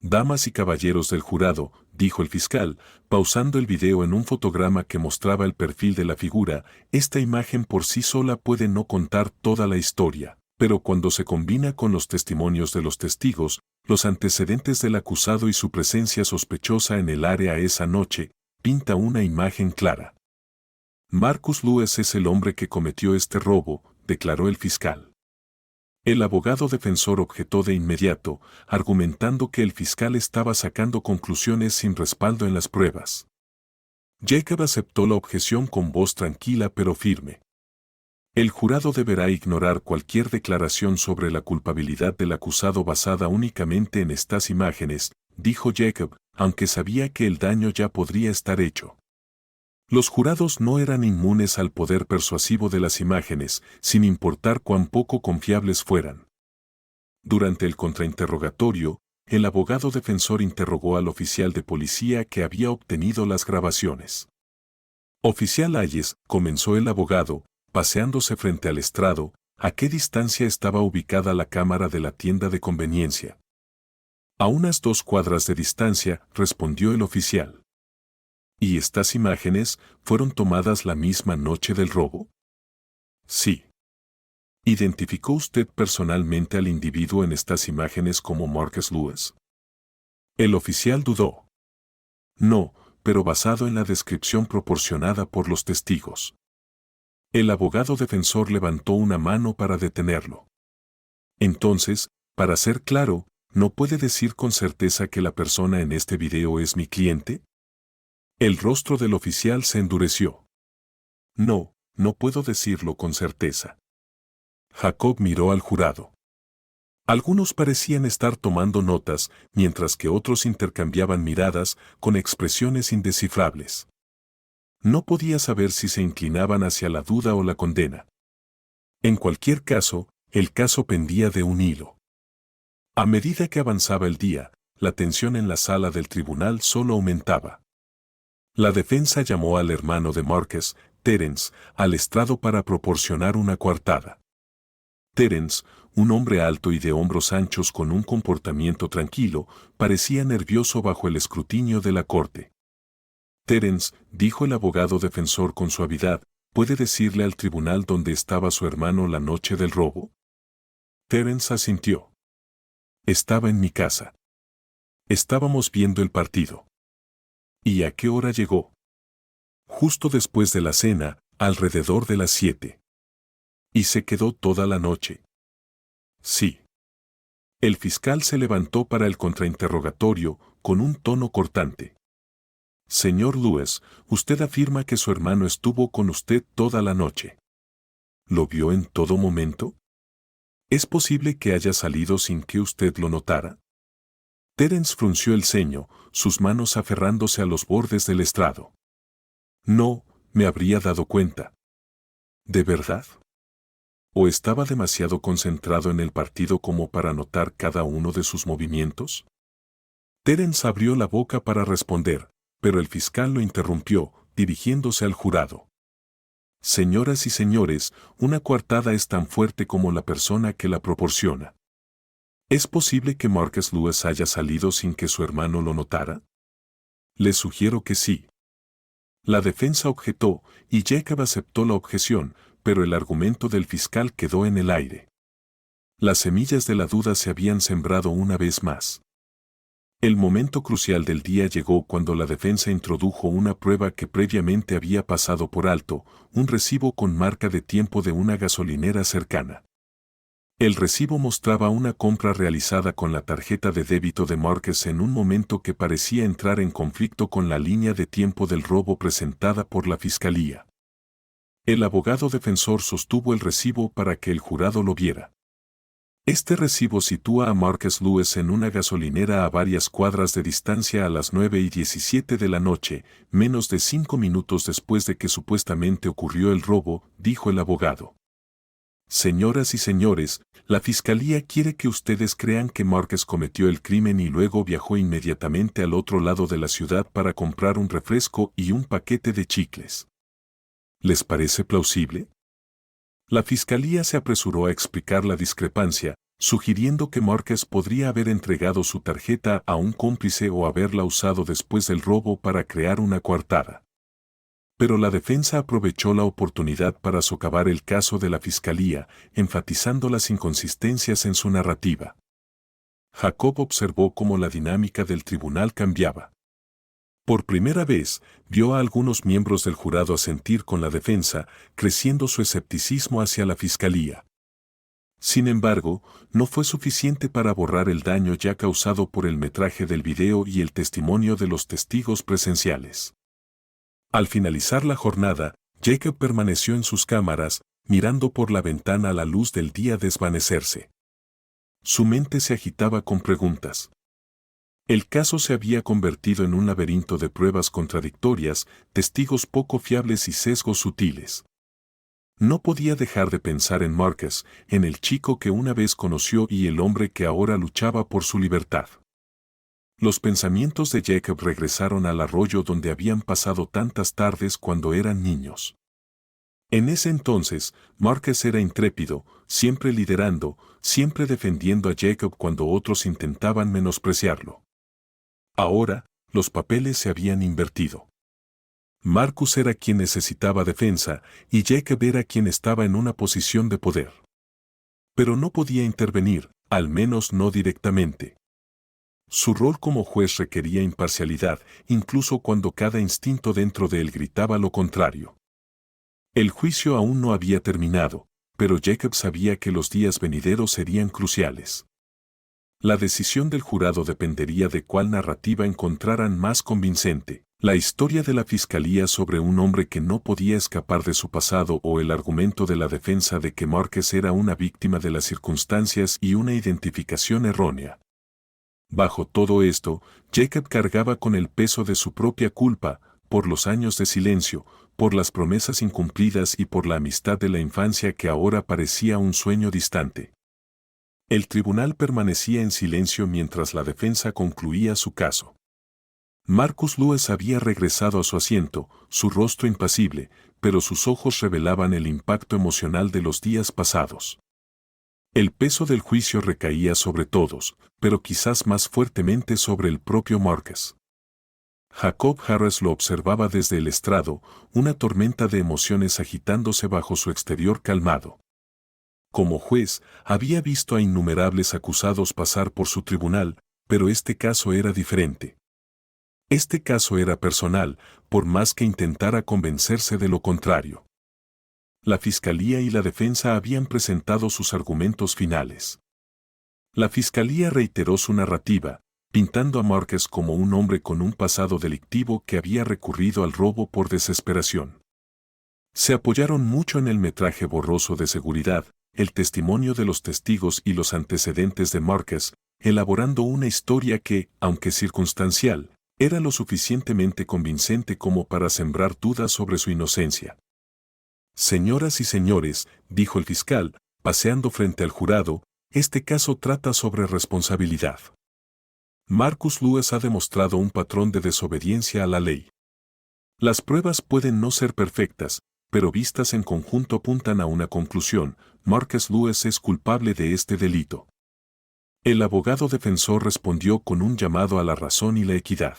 Damas y caballeros del jurado, dijo el fiscal, pausando el video en un fotograma que mostraba el perfil de la figura, esta imagen por sí sola puede no contar toda la historia, pero cuando se combina con los testimonios de los testigos, los antecedentes del acusado y su presencia sospechosa en el área esa noche, pinta una imagen clara. Marcus Lewis es el hombre que cometió este robo, declaró el fiscal. El abogado defensor objetó de inmediato, argumentando que el fiscal estaba sacando conclusiones sin respaldo en las pruebas. Jacob aceptó la objeción con voz tranquila pero firme. El jurado deberá ignorar cualquier declaración sobre la culpabilidad del acusado basada únicamente en estas imágenes, dijo Jacob, aunque sabía que el daño ya podría estar hecho. Los jurados no eran inmunes al poder persuasivo de las imágenes, sin importar cuán poco confiables fueran. Durante el contrainterrogatorio, el abogado defensor interrogó al oficial de policía que había obtenido las grabaciones. Oficial Hayes, comenzó el abogado, paseándose frente al estrado, ¿a qué distancia estaba ubicada la cámara de la tienda de conveniencia? A unas 2 cuadras de distancia, respondió el oficial. ¿Y estas imágenes fueron tomadas la misma noche del robo? Sí. ¿Identificó usted personalmente al individuo en estas imágenes como Marcus Lewis? El oficial dudó. No, pero basado en la descripción proporcionada por los testigos. El abogado defensor levantó una mano para detenerlo. Entonces, para ser claro, ¿no puede decir con certeza que la persona en este video es mi cliente? El rostro del oficial se endureció. No, no puedo decirlo con certeza. Jacob miró al jurado. Algunos parecían estar tomando notas, mientras que otros intercambiaban miradas con expresiones indescifrables. No podía saber si se inclinaban hacia la duda o la condena. En cualquier caso, el caso pendía de un hilo. A medida que avanzaba el día, la tensión en la sala del tribunal solo aumentaba. La defensa llamó al hermano de Marcus, Terence, al estrado para proporcionar una coartada. Terence, un hombre alto y de hombros anchos con un comportamiento tranquilo, parecía nervioso bajo el escrutinio de la corte. Terence, dijo el abogado defensor con suavidad, ¿puede decirle al tribunal dónde estaba su hermano la noche del robo? Terence asintió. Estaba en mi casa. Estábamos viendo el partido. ¿Y a qué hora llegó? Justo después de la cena, alrededor de las 7. ¿Y se quedó toda la noche? Sí. El fiscal se levantó para el contrainterrogatorio, con un tono cortante. Señor Lewis, usted afirma que su hermano estuvo con usted toda la noche. ¿Lo vio en todo momento? ¿Es posible que haya salido sin que usted lo notara? Terence frunció el ceño, sus manos aferrándose a los bordes del estrado. No, me habría dado cuenta. ¿De verdad? ¿O estaba demasiado concentrado en el partido como para notar cada uno de sus movimientos? Terence abrió la boca para responder, pero el fiscal lo interrumpió, dirigiéndose al jurado. Señoras y señores, una coartada es tan fuerte como la persona que la proporciona. ¿Es posible que Marcus Lewis haya salido sin que su hermano lo notara? Les sugiero que sí. La defensa objetó, y Jacob aceptó la objeción, pero el argumento del fiscal quedó en el aire. Las semillas de la duda se habían sembrado una vez más. El momento crucial del día llegó cuando la defensa introdujo una prueba que previamente había pasado por alto, un recibo con marca de tiempo de una gasolinera cercana. El recibo mostraba una compra realizada con la tarjeta de débito de Marcus en un momento que parecía entrar en conflicto con la línea de tiempo del robo presentada por la fiscalía. El abogado defensor sostuvo el recibo para que el jurado lo viera. Este recibo sitúa a Marcus Lewis en una gasolinera a varias cuadras de distancia a las 9:17 de la noche, menos de 5 minutos después de que supuestamente ocurrió el robo, dijo el abogado. Señoras y señores, la fiscalía quiere que ustedes crean que Marcus cometió el crimen y luego viajó inmediatamente al otro lado de la ciudad para comprar un refresco y un paquete de chicles. ¿Les parece plausible? La fiscalía se apresuró a explicar la discrepancia, sugiriendo que Marcus podría haber entregado su tarjeta a un cómplice o haberla usado después del robo para crear una coartada. Pero la defensa aprovechó la oportunidad para socavar el caso de la fiscalía, enfatizando las inconsistencias en su narrativa. Jacob observó cómo la dinámica del tribunal cambiaba. Por primera vez, vio a algunos miembros del jurado asentir con la defensa, creciendo su escepticismo hacia la fiscalía. Sin embargo, no fue suficiente para borrar el daño ya causado por el metraje del video y el testimonio de los testigos presenciales. Al finalizar la jornada, Jacob permaneció en sus cámaras, mirando por la ventana la luz del día desvanecerse. Su mente se agitaba con preguntas. El caso se había convertido en un laberinto de pruebas contradictorias, testigos poco fiables y sesgos sutiles. No podía dejar de pensar en Marcus, en el chico que una vez conoció y el hombre que ahora luchaba por su libertad. Los pensamientos de Jacob regresaron al arroyo donde habían pasado tantas tardes cuando eran niños. En ese entonces, Marcus era intrépido, siempre liderando, siempre defendiendo a Jacob cuando otros intentaban menospreciarlo. Ahora, los papeles se habían invertido. Marcus era quien necesitaba defensa y Jacob era quien estaba en una posición de poder. Pero no podía intervenir, al menos no directamente. Su rol como juez requería imparcialidad, incluso cuando cada instinto dentro de él gritaba lo contrario. El juicio aún no había terminado, pero Jacob sabía que los días venideros serían cruciales. La decisión del jurado dependería de cuál narrativa encontraran más convincente, la historia de la fiscalía sobre un hombre que no podía escapar de su pasado o el argumento de la defensa de que Marcus era una víctima de las circunstancias y una identificación errónea. Bajo todo esto, Jacob cargaba con el peso de su propia culpa, por los años de silencio, por las promesas incumplidas y por la amistad de la infancia que ahora parecía un sueño distante. El tribunal permanecía en silencio mientras la defensa concluía su caso. Marcus Lewis había regresado a su asiento, su rostro impasible, pero sus ojos revelaban el impacto emocional de los días pasados. El peso del juicio recaía sobre todos, pero quizás más fuertemente sobre el propio Marcus. Jacob Harris lo observaba desde el estrado, una tormenta de emociones agitándose bajo su exterior calmado. Como juez, había visto a innumerables acusados pasar por su tribunal, pero este caso era diferente. Este caso era personal, por más que intentara convencerse de lo contrario. La fiscalía y la defensa habían presentado sus argumentos finales. La fiscalía reiteró su narrativa, pintando a Marcus como un hombre con un pasado delictivo que había recurrido al robo por desesperación. Se apoyaron mucho en el metraje borroso de seguridad, el testimonio de los testigos y los antecedentes de Marcus, elaborando una historia que, aunque circunstancial, era lo suficientemente convincente como para sembrar dudas sobre su inocencia. Señoras y señores, dijo el fiscal, paseando frente al jurado, este caso trata sobre responsabilidad. Marcus Lewis ha demostrado un patrón de desobediencia a la ley. Las pruebas pueden no ser perfectas, pero vistas en conjunto apuntan a una conclusión: Marcus Lewis es culpable de este delito. El abogado defensor respondió con un llamado a la razón y la equidad.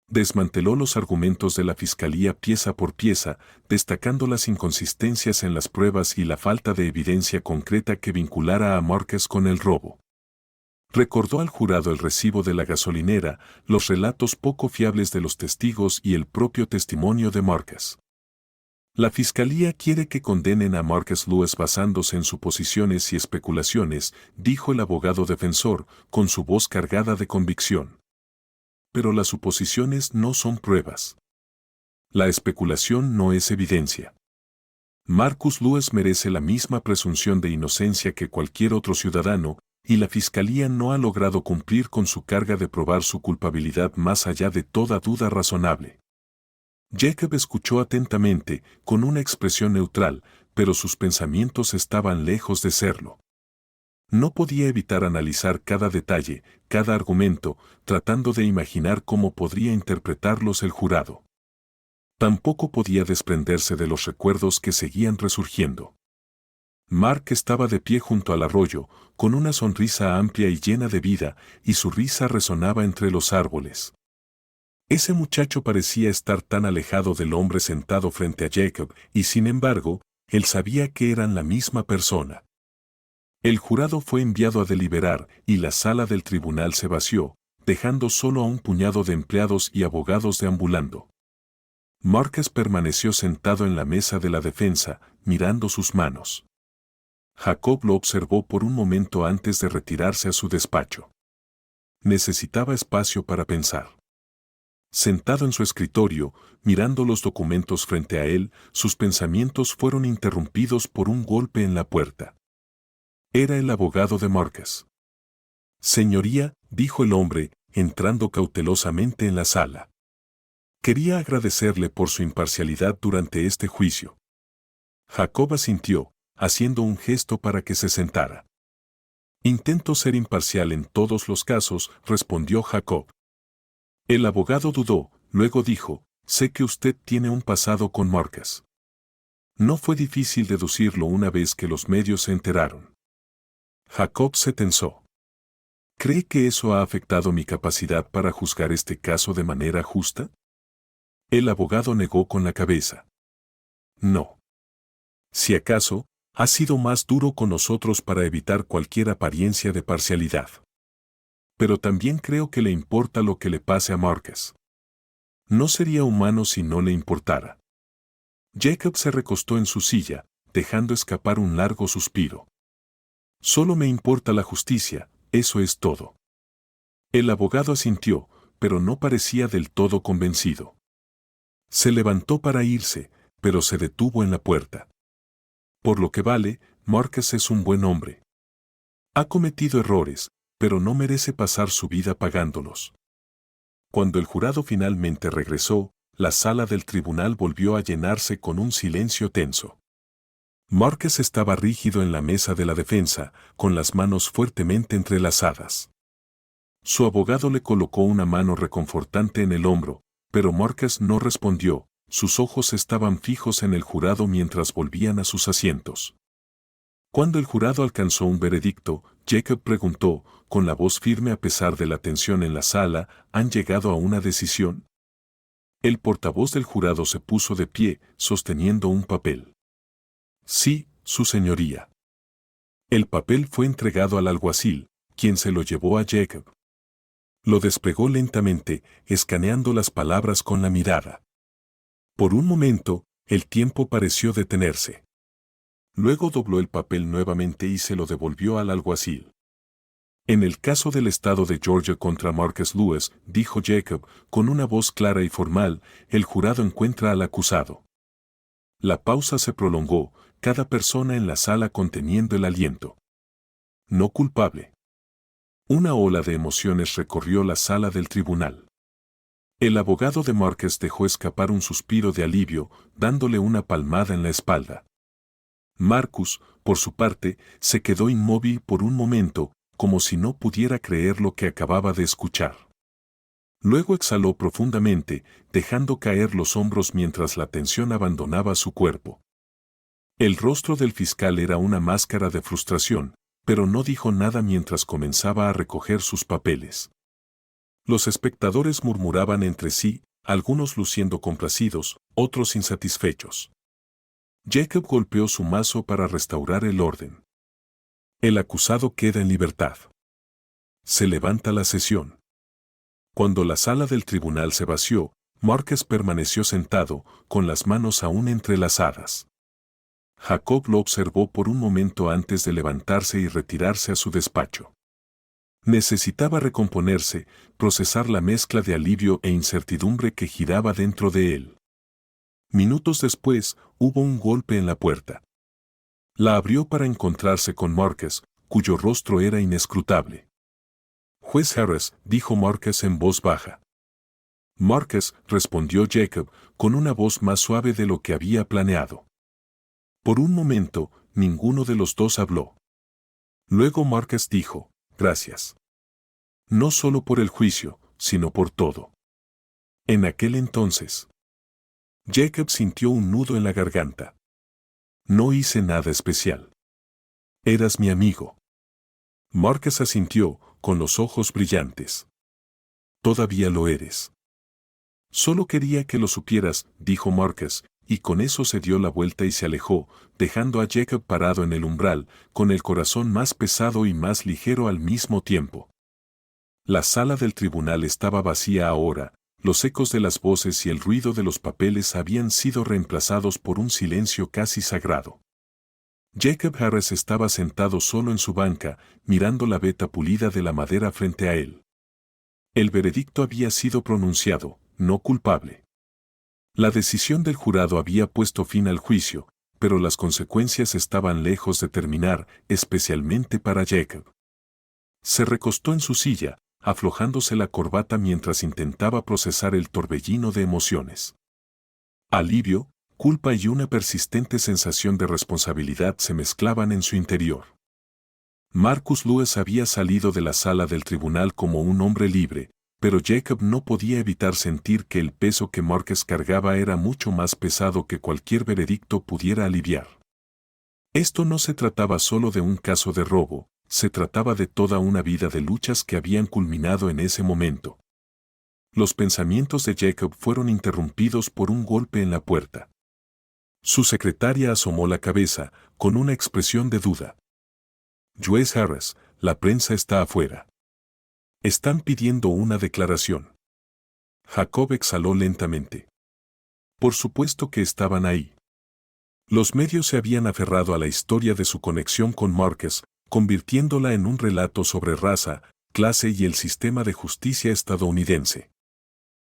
Desmanteló los argumentos de la fiscalía pieza por pieza, destacando las inconsistencias en las pruebas y la falta de evidencia concreta que vinculara a Marcus con el robo. Recordó al jurado el recibo de la gasolinera, los relatos poco fiables de los testigos y el propio testimonio de Marcus. La fiscalía quiere que condenen a Marcus Lewis basándose en suposiciones y especulaciones, dijo el abogado defensor, con su voz cargada de convicción. Pero las suposiciones no son pruebas. La especulación no es evidencia. Marcus Lewis merece la misma presunción de inocencia que cualquier otro ciudadano, y la fiscalía no ha logrado cumplir con su carga de probar su culpabilidad más allá de toda duda razonable. Jacob escuchó atentamente, con una expresión neutral, pero sus pensamientos estaban lejos de serlo. No podía evitar analizar cada detalle, cada argumento, tratando de imaginar cómo podría interpretarlos el jurado. Tampoco podía desprenderse de los recuerdos que seguían resurgiendo. Mark estaba de pie junto al arroyo, con una sonrisa amplia y llena de vida, y su risa resonaba entre los árboles. Ese muchacho parecía estar tan alejado del hombre sentado frente a Jacob, y sin embargo, él sabía que eran la misma persona. El jurado fue enviado a deliberar, y la sala del tribunal se vació, dejando solo a un puñado de empleados y abogados deambulando. Marcus permaneció sentado en la mesa de la defensa, mirando sus manos. Jacob lo observó por un momento antes de retirarse a su despacho. Necesitaba espacio para pensar. Sentado en su escritorio, mirando los documentos frente a él, sus pensamientos fueron interrumpidos por un golpe en la puerta. Era el abogado de Marcus. Señoría, dijo el hombre, entrando cautelosamente en la sala. Quería agradecerle por su imparcialidad durante este juicio. Jacob asintió, haciendo un gesto para que se sentara. Intento ser imparcial en todos los casos, respondió Jacob. El abogado dudó, luego dijo, sé que usted tiene un pasado con Marcus. No fue difícil deducirlo una vez que los medios se enteraron. Jacob se tensó. ¿Cree que eso ha afectado mi capacidad para juzgar este caso de manera justa? El abogado negó con la cabeza. No. Si acaso, ha sido más duro con nosotros para evitar cualquier apariencia de parcialidad. Pero también creo que le importa lo que le pase a Marcus. No sería humano si no le importara. Jacob se recostó en su silla, dejando escapar un largo suspiro. Solo me importa la justicia, eso es todo. El abogado asintió, pero no parecía del todo convencido. Se levantó para irse, pero se detuvo en la puerta. Por lo que vale, Marcus es un buen hombre. Ha cometido errores, pero no merece pasar su vida pagándolos. Cuando el jurado finalmente regresó, la sala del tribunal volvió a llenarse con un silencio tenso. Marcus estaba rígido en la mesa de la defensa, con las manos fuertemente entrelazadas. Su abogado le colocó una mano reconfortante en el hombro, pero Marcus no respondió, sus ojos estaban fijos en el jurado mientras volvían a sus asientos. Cuando el jurado alcanzó un veredicto, Jacob preguntó, con la voz firme a pesar de la tensión en la sala, ¿han llegado a una decisión? El portavoz del jurado se puso de pie, sosteniendo un papel. Sí, su señoría. El papel fue entregado al alguacil, quien se lo llevó a Jacob. Lo despegó lentamente, escaneando las palabras con la mirada. Por un momento, el tiempo pareció detenerse. Luego dobló el papel nuevamente y se lo devolvió al alguacil. En el caso del estado de Georgia contra Marcus Lewis, dijo Jacob, con una voz clara y formal, el jurado encuentra al acusado. La pausa se prolongó, cada persona en la sala conteniendo el aliento. No culpable. Una ola de emociones recorrió la sala del tribunal. El abogado de Marcus dejó escapar un suspiro de alivio, dándole una palmada en la espalda. Marcus, por su parte, se quedó inmóvil por un momento, como si no pudiera creer lo que acababa de escuchar. Luego exhaló profundamente, dejando caer los hombros mientras la tensión abandonaba su cuerpo. El rostro del fiscal era una máscara de frustración, pero no dijo nada mientras comenzaba a recoger sus papeles. Los espectadores murmuraban entre sí, algunos luciendo complacidos, otros insatisfechos. Jacob golpeó su mazo para restaurar el orden. El acusado queda en libertad. Se levanta la sesión. Cuando la sala del tribunal se vació, Marcus permaneció sentado, con las manos aún entrelazadas. Jacob lo observó por un momento antes de levantarse y retirarse a su despacho. Necesitaba recomponerse, procesar la mezcla de alivio e incertidumbre que giraba dentro de él. Minutos después, hubo un golpe en la puerta. La abrió para encontrarse con Marcus, cuyo rostro era inescrutable. «Juez Harris», dijo Marcus en voz baja. «Marcus», respondió Jacob, con una voz más suave de lo que había planeado. Por un momento, ninguno de los dos habló. Luego Marcus dijo, «Gracias. No solo por el juicio, sino por todo». En aquel entonces, Jacob sintió un nudo en la garganta. «No hice nada especial. Eras mi amigo». Marcus asintió, con los ojos brillantes. «Todavía lo eres». «Solo quería que lo supieras», dijo Marcus, y con eso se dio la vuelta y se alejó, dejando a Jacob parado en el umbral, con el corazón más pesado y más ligero al mismo tiempo. La sala del tribunal estaba vacía ahora, los ecos de las voces y el ruido de los papeles habían sido reemplazados por un silencio casi sagrado. Jacob Harris estaba sentado solo en su banca, mirando la veta pulida de la madera frente a él. El veredicto había sido pronunciado, no culpable. La decisión del jurado había puesto fin al juicio, pero las consecuencias estaban lejos de terminar, especialmente para Jacob. Se recostó en su silla, aflojándose la corbata mientras intentaba procesar el torbellino de emociones. Alivio, culpa y una persistente sensación de responsabilidad se mezclaban en su interior. Marcus Lewis había salido de la sala del tribunal como un hombre libre, pero Jacob no podía evitar sentir que el peso que Marcus cargaba era mucho más pesado que cualquier veredicto pudiera aliviar. Esto no se trataba solo de un caso de robo, se trataba de toda una vida de luchas que habían culminado en ese momento. Los pensamientos de Jacob fueron interrumpidos por un golpe en la puerta. Su secretaria asomó la cabeza, con una expresión de duda. «Juez Harris, la prensa está afuera. Están pidiendo una declaración». Jacob exhaló lentamente. Por supuesto que estaban ahí. Los medios se habían aferrado a la historia de su conexión con Marcus, convirtiéndola en un relato sobre raza, clase y el sistema de justicia estadounidense.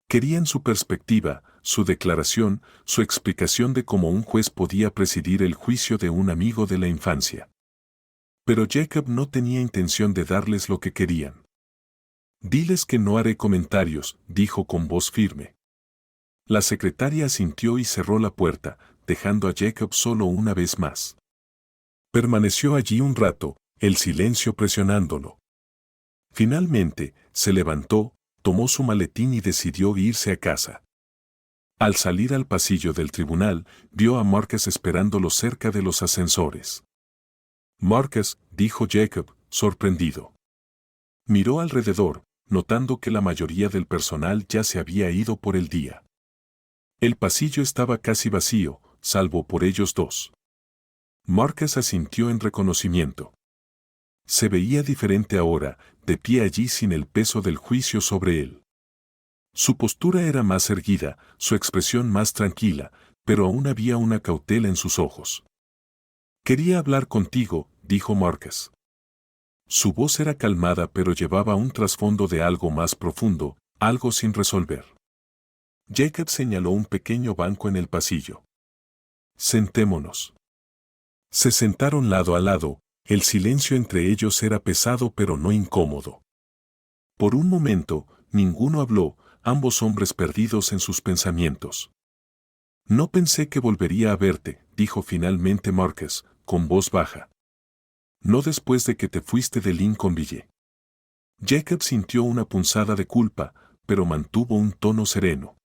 Querían su perspectiva, su declaración, su explicación de cómo un juez podía presidir el juicio de un amigo de la infancia. Pero Jacob no tenía intención de darles lo que querían. «Diles que no haré comentarios», dijo con voz firme. La secretaria asintió y cerró la puerta, dejando a Jacob solo una vez más. Permaneció allí un rato, el silencio presionándolo. Finalmente, se levantó, tomó su maletín y decidió irse a casa. Al salir al pasillo del tribunal, vio a Marcus esperándolo cerca de los ascensores. «Marcus», dijo Jacob, sorprendido. Miró alrededor, notando que la mayoría del personal ya se había ido por el día. El pasillo estaba casi vacío, salvo por ellos dos. Marcus asintió en reconocimiento. Se veía diferente ahora, de pie allí sin el peso del juicio sobre él. Su postura era más erguida, su expresión más tranquila, pero aún había una cautela en sus ojos. «Quería hablar contigo», dijo Marcus. Su voz era calmada pero llevaba un trasfondo de algo más profundo, algo sin resolver. Jacob señaló un pequeño banco en el pasillo. «Sentémonos». Se sentaron lado a lado, el silencio entre ellos era pesado pero no incómodo. Por un momento, ninguno habló, ambos hombres perdidos en sus pensamientos. «No pensé que volvería a verte», dijo finalmente Marcus, con voz baja. «No después de que te fuiste de Lincolnville». Jacob sintió una punzada de culpa, pero mantuvo un tono sereno.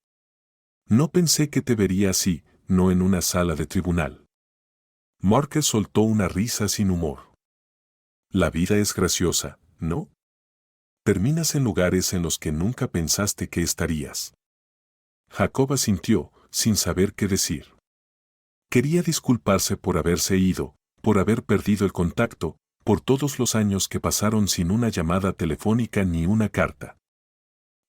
«No pensé que te vería así, no en una sala de tribunal». Marcus soltó una risa sin humor. «La vida es graciosa, ¿no? Terminas en lugares en los que nunca pensaste que estarías». Jacob asintió, sin saber qué decir. Quería disculparse por haberse ido, por haber perdido el contacto, por todos los años que pasaron sin una llamada telefónica ni una carta.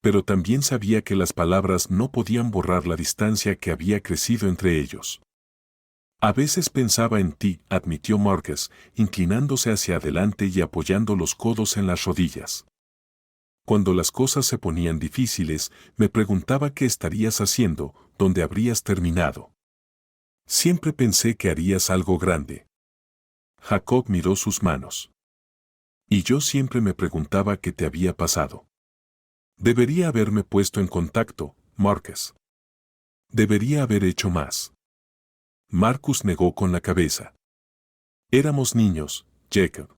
Pero también sabía que las palabras no podían borrar la distancia que había crecido entre ellos. «A veces pensaba en ti», admitió Marcus, inclinándose hacia adelante y apoyando los codos en las rodillas. «Cuando las cosas se ponían difíciles, me preguntaba qué estarías haciendo, dónde habrías terminado. Siempre pensé que harías algo grande». Jacob miró sus manos. «Y yo siempre me preguntaba qué te había pasado. Debería haberme puesto en contacto, Marcus. Debería haber hecho más». Marcus negó con la cabeza. «Éramos niños, Jacob.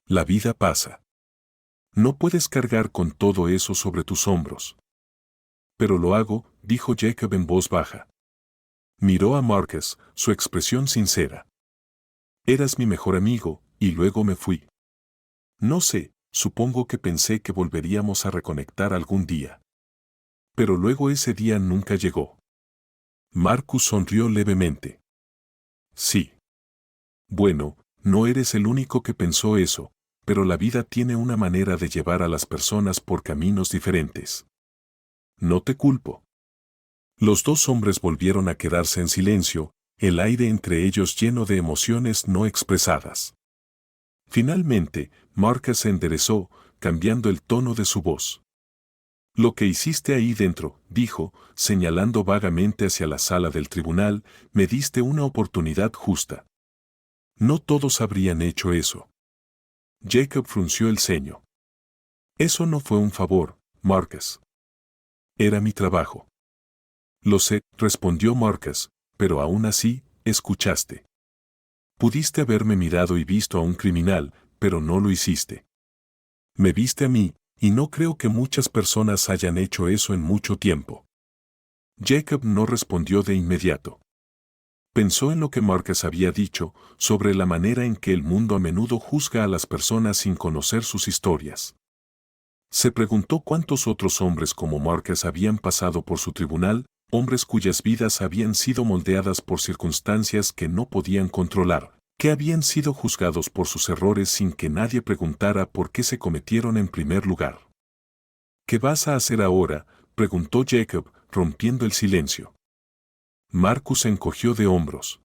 La vida pasa. No puedes cargar con todo eso sobre tus hombros». «Pero lo hago», dijo Jacob en voz baja. Miró a Marcus, su expresión sincera. «Eras mi mejor amigo, y luego me fui. No sé, supongo que pensé que volveríamos a reconectar algún día. Pero luego ese día nunca llegó». Marcus sonrió levemente. «Sí. Bueno, no eres el único que pensó eso, pero la vida tiene una manera de llevar a las personas por caminos diferentes. No te culpo». Los dos hombres volvieron a quedarse en silencio, el aire entre ellos lleno de emociones no expresadas. Finalmente, Marcus se enderezó, cambiando el tono de su voz. «Lo que hiciste ahí dentro», dijo, señalando vagamente hacia la sala del tribunal, «me diste una oportunidad justa. No todos habrían hecho eso». Jacob frunció el ceño. «Eso no fue un favor, Marcus. Era mi trabajo». «Lo sé», respondió Marcus, «pero aún así, escuchaste. Pudiste haberme mirado y visto a un criminal, pero no lo hiciste. Me viste a mí, y no creo que muchas personas hayan hecho eso en mucho tiempo». Jacob no respondió de inmediato. Pensó en lo que Marcus había dicho sobre la manera en que el mundo a menudo juzga a las personas sin conocer sus historias. Se preguntó cuántos otros hombres como Marcus habían pasado por su tribunal, hombres cuyas vidas habían sido moldeadas por circunstancias que no podían controlar, que habían sido juzgados por sus errores sin que nadie preguntara por qué se cometieron en primer lugar. «¿Qué vas a hacer ahora?», preguntó Jacob, rompiendo el silencio. Marcus se encogió de hombros.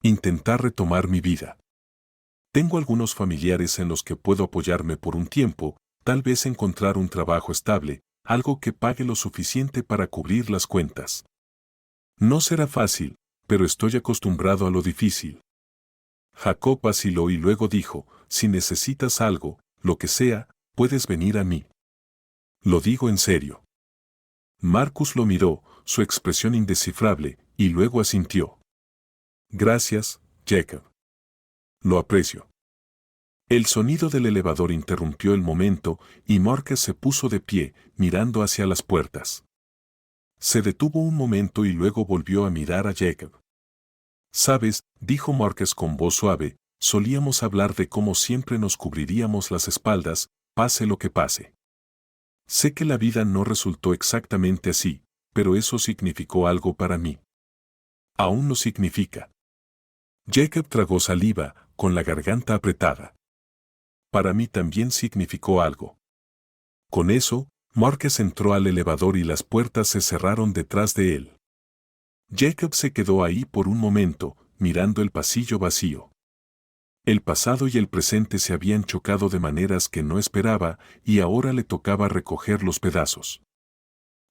Intentar retomar mi vida. Tengo algunos familiares en los que puedo apoyarme por un tiempo, tal vez encontrar un trabajo estable, algo que pague lo suficiente para cubrir las cuentas. No será fácil, pero estoy acostumbrado a lo difícil. Jacob vaciló y luego dijo, si necesitas algo, lo que sea, puedes venir a mí. Lo digo en serio. Marcus lo miró, su expresión indescifrable, y luego asintió. Gracias, Jacob. Lo aprecio. El sonido del elevador interrumpió el momento y Marcus se puso de pie, mirando hacia las puertas. Se detuvo un momento y luego volvió a mirar a Jacob. Sabes, dijo Marcus con voz suave, solíamos hablar de cómo siempre nos cubriríamos las espaldas, pase lo que pase. Sé que la vida no resultó exactamente así, pero eso significó algo para mí. Aún lo significa. Jacob tragó saliva, con la garganta apretada. Para mí también significó algo. Con eso, Marcus entró al elevador y las puertas se cerraron detrás de él. Jacob se quedó ahí por un momento, mirando el pasillo vacío. El pasado y el presente se habían chocado de maneras que no esperaba y ahora le tocaba recoger los pedazos.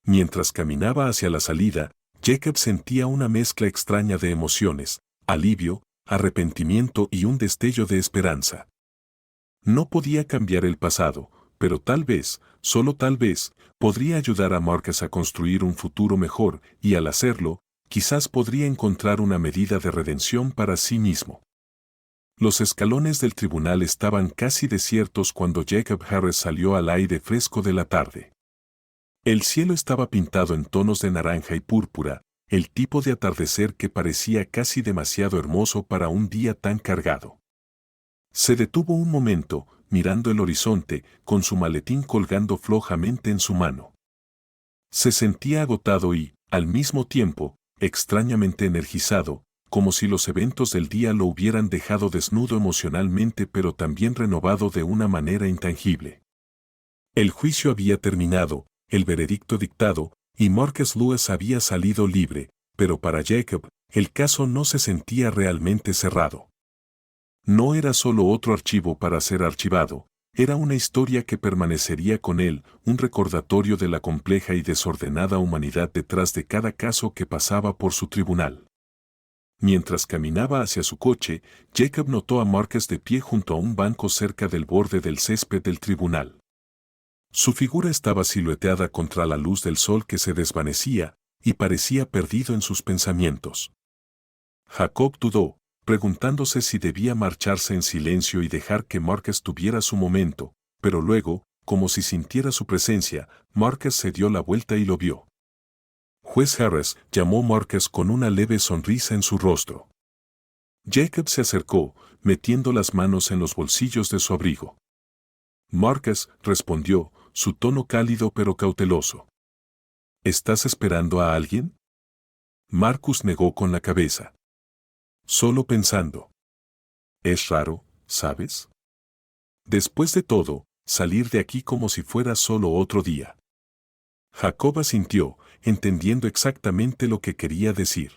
Mientras caminaba hacia la salida, Jacob sentía una mezcla extraña de emociones, alivio, arrepentimiento y un destello de esperanza. No podía cambiar el pasado, pero tal vez, solo tal vez, podría ayudar a Marcus a construir un futuro mejor y al hacerlo, quizás podría encontrar una medida de redención para sí mismo. Los escalones del tribunal estaban casi desiertos cuando Jacob Harris salió al aire fresco de la tarde. El cielo estaba pintado en tonos de naranja y púrpura, el tipo de atardecer que parecía casi demasiado hermoso para un día tan cargado. Se detuvo un momento, mirando el horizonte, con su maletín colgando flojamente en su mano. Se sentía agotado y, al mismo tiempo, extrañamente energizado, como si los eventos del día lo hubieran dejado desnudo emocionalmente pero también renovado de una manera intangible. El juicio había terminado, el veredicto dictado, y Marcus Lewis había salido libre, pero para Jacob, el caso no se sentía realmente cerrado. No era solo otro archivo para ser archivado, era una historia que permanecería con él, un recordatorio de la compleja y desordenada humanidad detrás de cada caso que pasaba por su tribunal. Mientras caminaba hacia su coche, Jacob notó a Marcus de pie junto a un banco cerca del borde del césped del tribunal. Su figura estaba silueteada contra la luz del sol que se desvanecía, y parecía perdido en sus pensamientos. Jacob dudó, preguntándose si debía marcharse en silencio y dejar que Marcus tuviera su momento, pero luego, como si sintiera su presencia, Marcus se dio la vuelta y lo vio. Juez Harris, llamó Marcus con una leve sonrisa en su rostro. Jacob se acercó, metiendo las manos en los bolsillos de su abrigo. Marcus, respondió, su tono cálido pero cauteloso. ¿Estás esperando a alguien? Marcus negó con la cabeza. Solo pensando. Es raro, ¿sabes? Después de todo, salir de aquí como si fuera solo otro día. Jacob asintió, entendiendo exactamente lo que quería decir.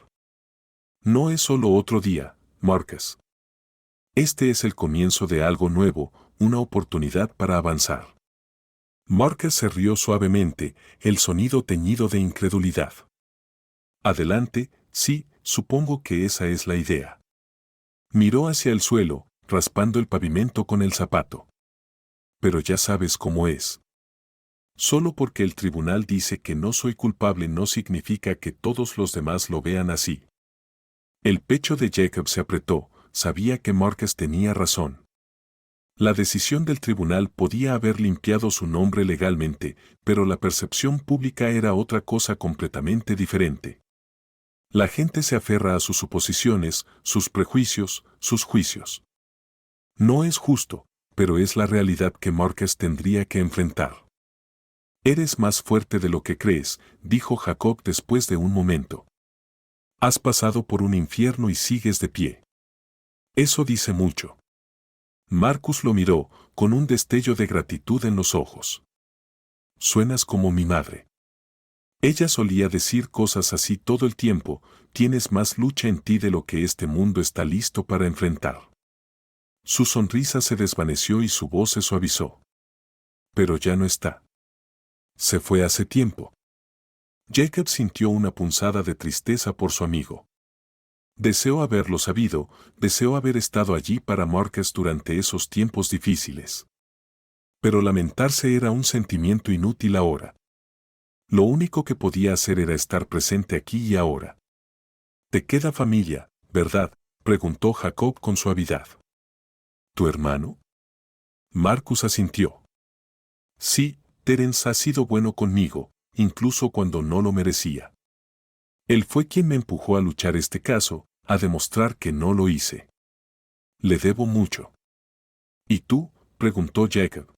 No es solo otro día, Marcus. Este es el comienzo de algo nuevo, una oportunidad para avanzar. Marcus se rió suavemente, el sonido teñido de incredulidad. Adelante, sí, supongo que esa es la idea. Miró hacia el suelo, raspando el pavimento con el zapato. Pero ya sabes cómo es. Solo porque el tribunal dice que no soy culpable no significa que todos los demás lo vean así. El pecho de Jacob se apretó, sabía que Marcus tenía razón. La decisión del tribunal podía haber limpiado su nombre legalmente, pero la percepción pública era otra cosa completamente diferente. La gente se aferra a sus suposiciones, sus prejuicios, sus juicios. No es justo, pero es la realidad que Marcus tendría que enfrentar. Eres más fuerte de lo que crees, dijo Jacob después de un momento. Has pasado por un infierno y sigues de pie. Eso dice mucho. Marcus lo miró, con un destello de gratitud en los ojos. Suenas como mi madre. Ella solía decir cosas así todo el tiempo: tienes más lucha en ti de lo que este mundo está listo para enfrentar. Su sonrisa se desvaneció y su voz se suavizó. Pero ya no está. Se fue hace tiempo. Jacob sintió una punzada de tristeza por su amigo. Deseó haberlo sabido, deseó haber estado allí para Marcus durante esos tiempos difíciles. Pero lamentarse era un sentimiento inútil ahora. Lo único que podía hacer era estar presente aquí y ahora. ¿Te queda familia, verdad?, preguntó Jacob con suavidad. ¿Tu hermano? Marcus asintió. Sí, Terence ha sido bueno conmigo, incluso cuando no lo merecía. Él fue quien me empujó a luchar este caso, a demostrar que no lo hice. Le debo mucho. ¿Y tú?, preguntó Jacob.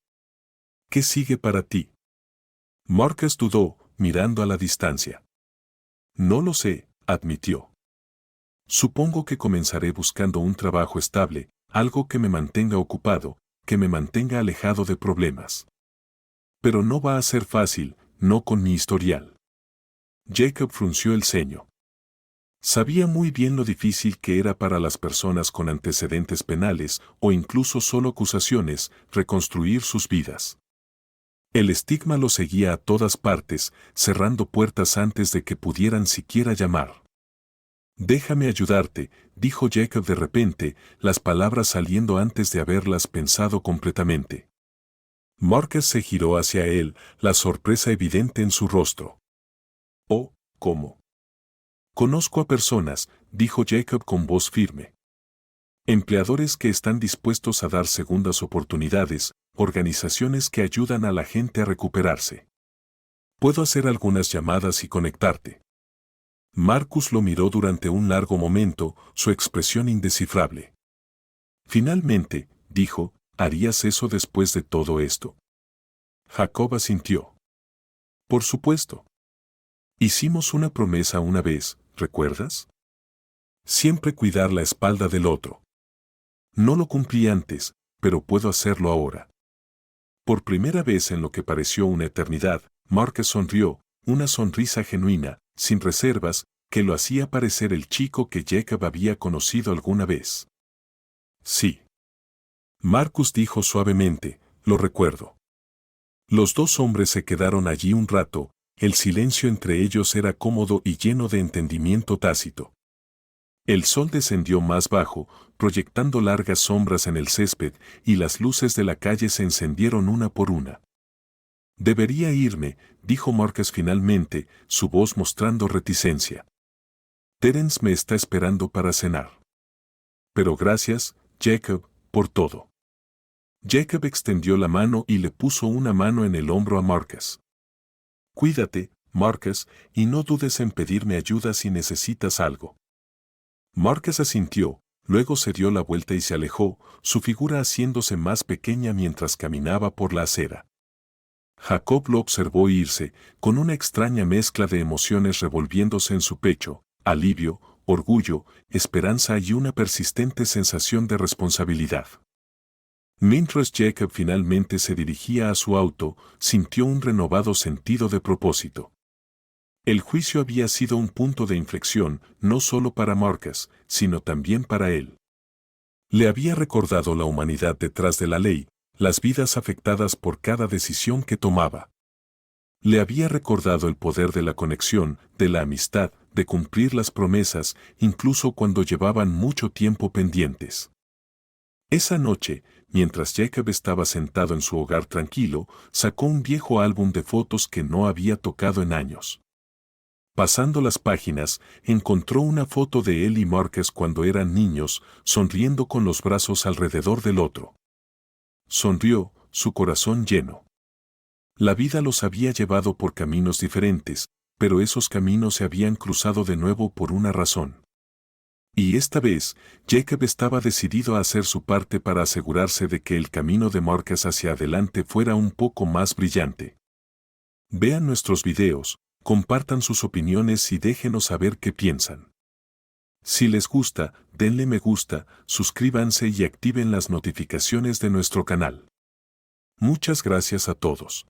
¿Qué sigue para ti? Marcus dudó, mirando a la distancia. No lo sé, admitió. Supongo que comenzaré buscando un trabajo estable, algo que me mantenga ocupado, que me mantenga alejado de problemas. Pero no va a ser fácil, no con mi historial. Jacob frunció el ceño. Sabía muy bien lo difícil que era para las personas con antecedentes penales o incluso solo acusaciones reconstruir sus vidas. El estigma lo seguía a todas partes, cerrando puertas antes de que pudieran siquiera llamar. Déjame ayudarte, dijo Jacob de repente, las palabras saliendo antes de haberlas pensado completamente. Marcus se giró hacia él, la sorpresa evidente en su rostro. Oh, ¿cómo? Conozco a personas, dijo Jacob con voz firme. Empleadores que están dispuestos a dar segundas oportunidades, organizaciones que ayudan a la gente a recuperarse. Puedo hacer algunas llamadas y conectarte. Marcus lo miró durante un largo momento, su expresión indescifrable. Finalmente, dijo, ¿harías eso después de todo esto? Jacob asintió. Por supuesto. Hicimos una promesa una vez, ¿recuerdas? Siempre cuidar la espalda del otro. No lo cumplí antes, pero puedo hacerlo ahora. Por primera vez en lo que pareció una eternidad, Marcus sonrió, una sonrisa genuina, sin reservas, que lo hacía parecer el chico que Jacob había conocido alguna vez. Sí. Marcus dijo suavemente, lo recuerdo. Los dos hombres se quedaron allí un rato, el silencio entre ellos era cómodo y lleno de entendimiento tácito. El sol descendió más bajo, proyectando largas sombras en el césped, y las luces de la calle se encendieron una por una. Debería irme, dijo Marcus finalmente, su voz mostrando reticencia. Terence me está esperando para cenar. Pero gracias, Jacob, por todo. Jacob extendió la mano y le puso una mano en el hombro a Marcus. Cuídate, Marcus, y no dudes en pedirme ayuda si necesitas algo. Marcus asintió, luego se dio la vuelta y se alejó, su figura haciéndose más pequeña mientras caminaba por la acera. Jacob lo observó irse, con una extraña mezcla de emociones revolviéndose en su pecho, alivio, orgullo, esperanza y una persistente sensación de responsabilidad. Mientras Jacob finalmente se dirigía a su auto, sintió un renovado sentido de propósito. El juicio había sido un punto de inflexión, no solo para Marcus, sino también para él. Le había recordado la humanidad detrás de la ley, las vidas afectadas por cada decisión que tomaba. Le había recordado el poder de la conexión, de la amistad, de cumplir las promesas, incluso cuando llevaban mucho tiempo pendientes. Esa noche, mientras Jacob estaba sentado en su hogar tranquilo, sacó un viejo álbum de fotos que no había tocado en años. Pasando las páginas, encontró una foto de él y Marcus cuando eran niños, sonriendo con los brazos alrededor del otro. Sonrió, su corazón lleno. La vida los había llevado por caminos diferentes, pero esos caminos se habían cruzado de nuevo por una razón. Y esta vez, Jacob estaba decidido a hacer su parte para asegurarse de que el camino de Marcus hacia adelante fuera un poco más brillante. Vean nuestros videos, compartan sus opiniones y déjenos saber qué piensan. Si les gusta, denle me gusta, suscríbanse y activen las notificaciones de nuestro canal. Muchas gracias a todos.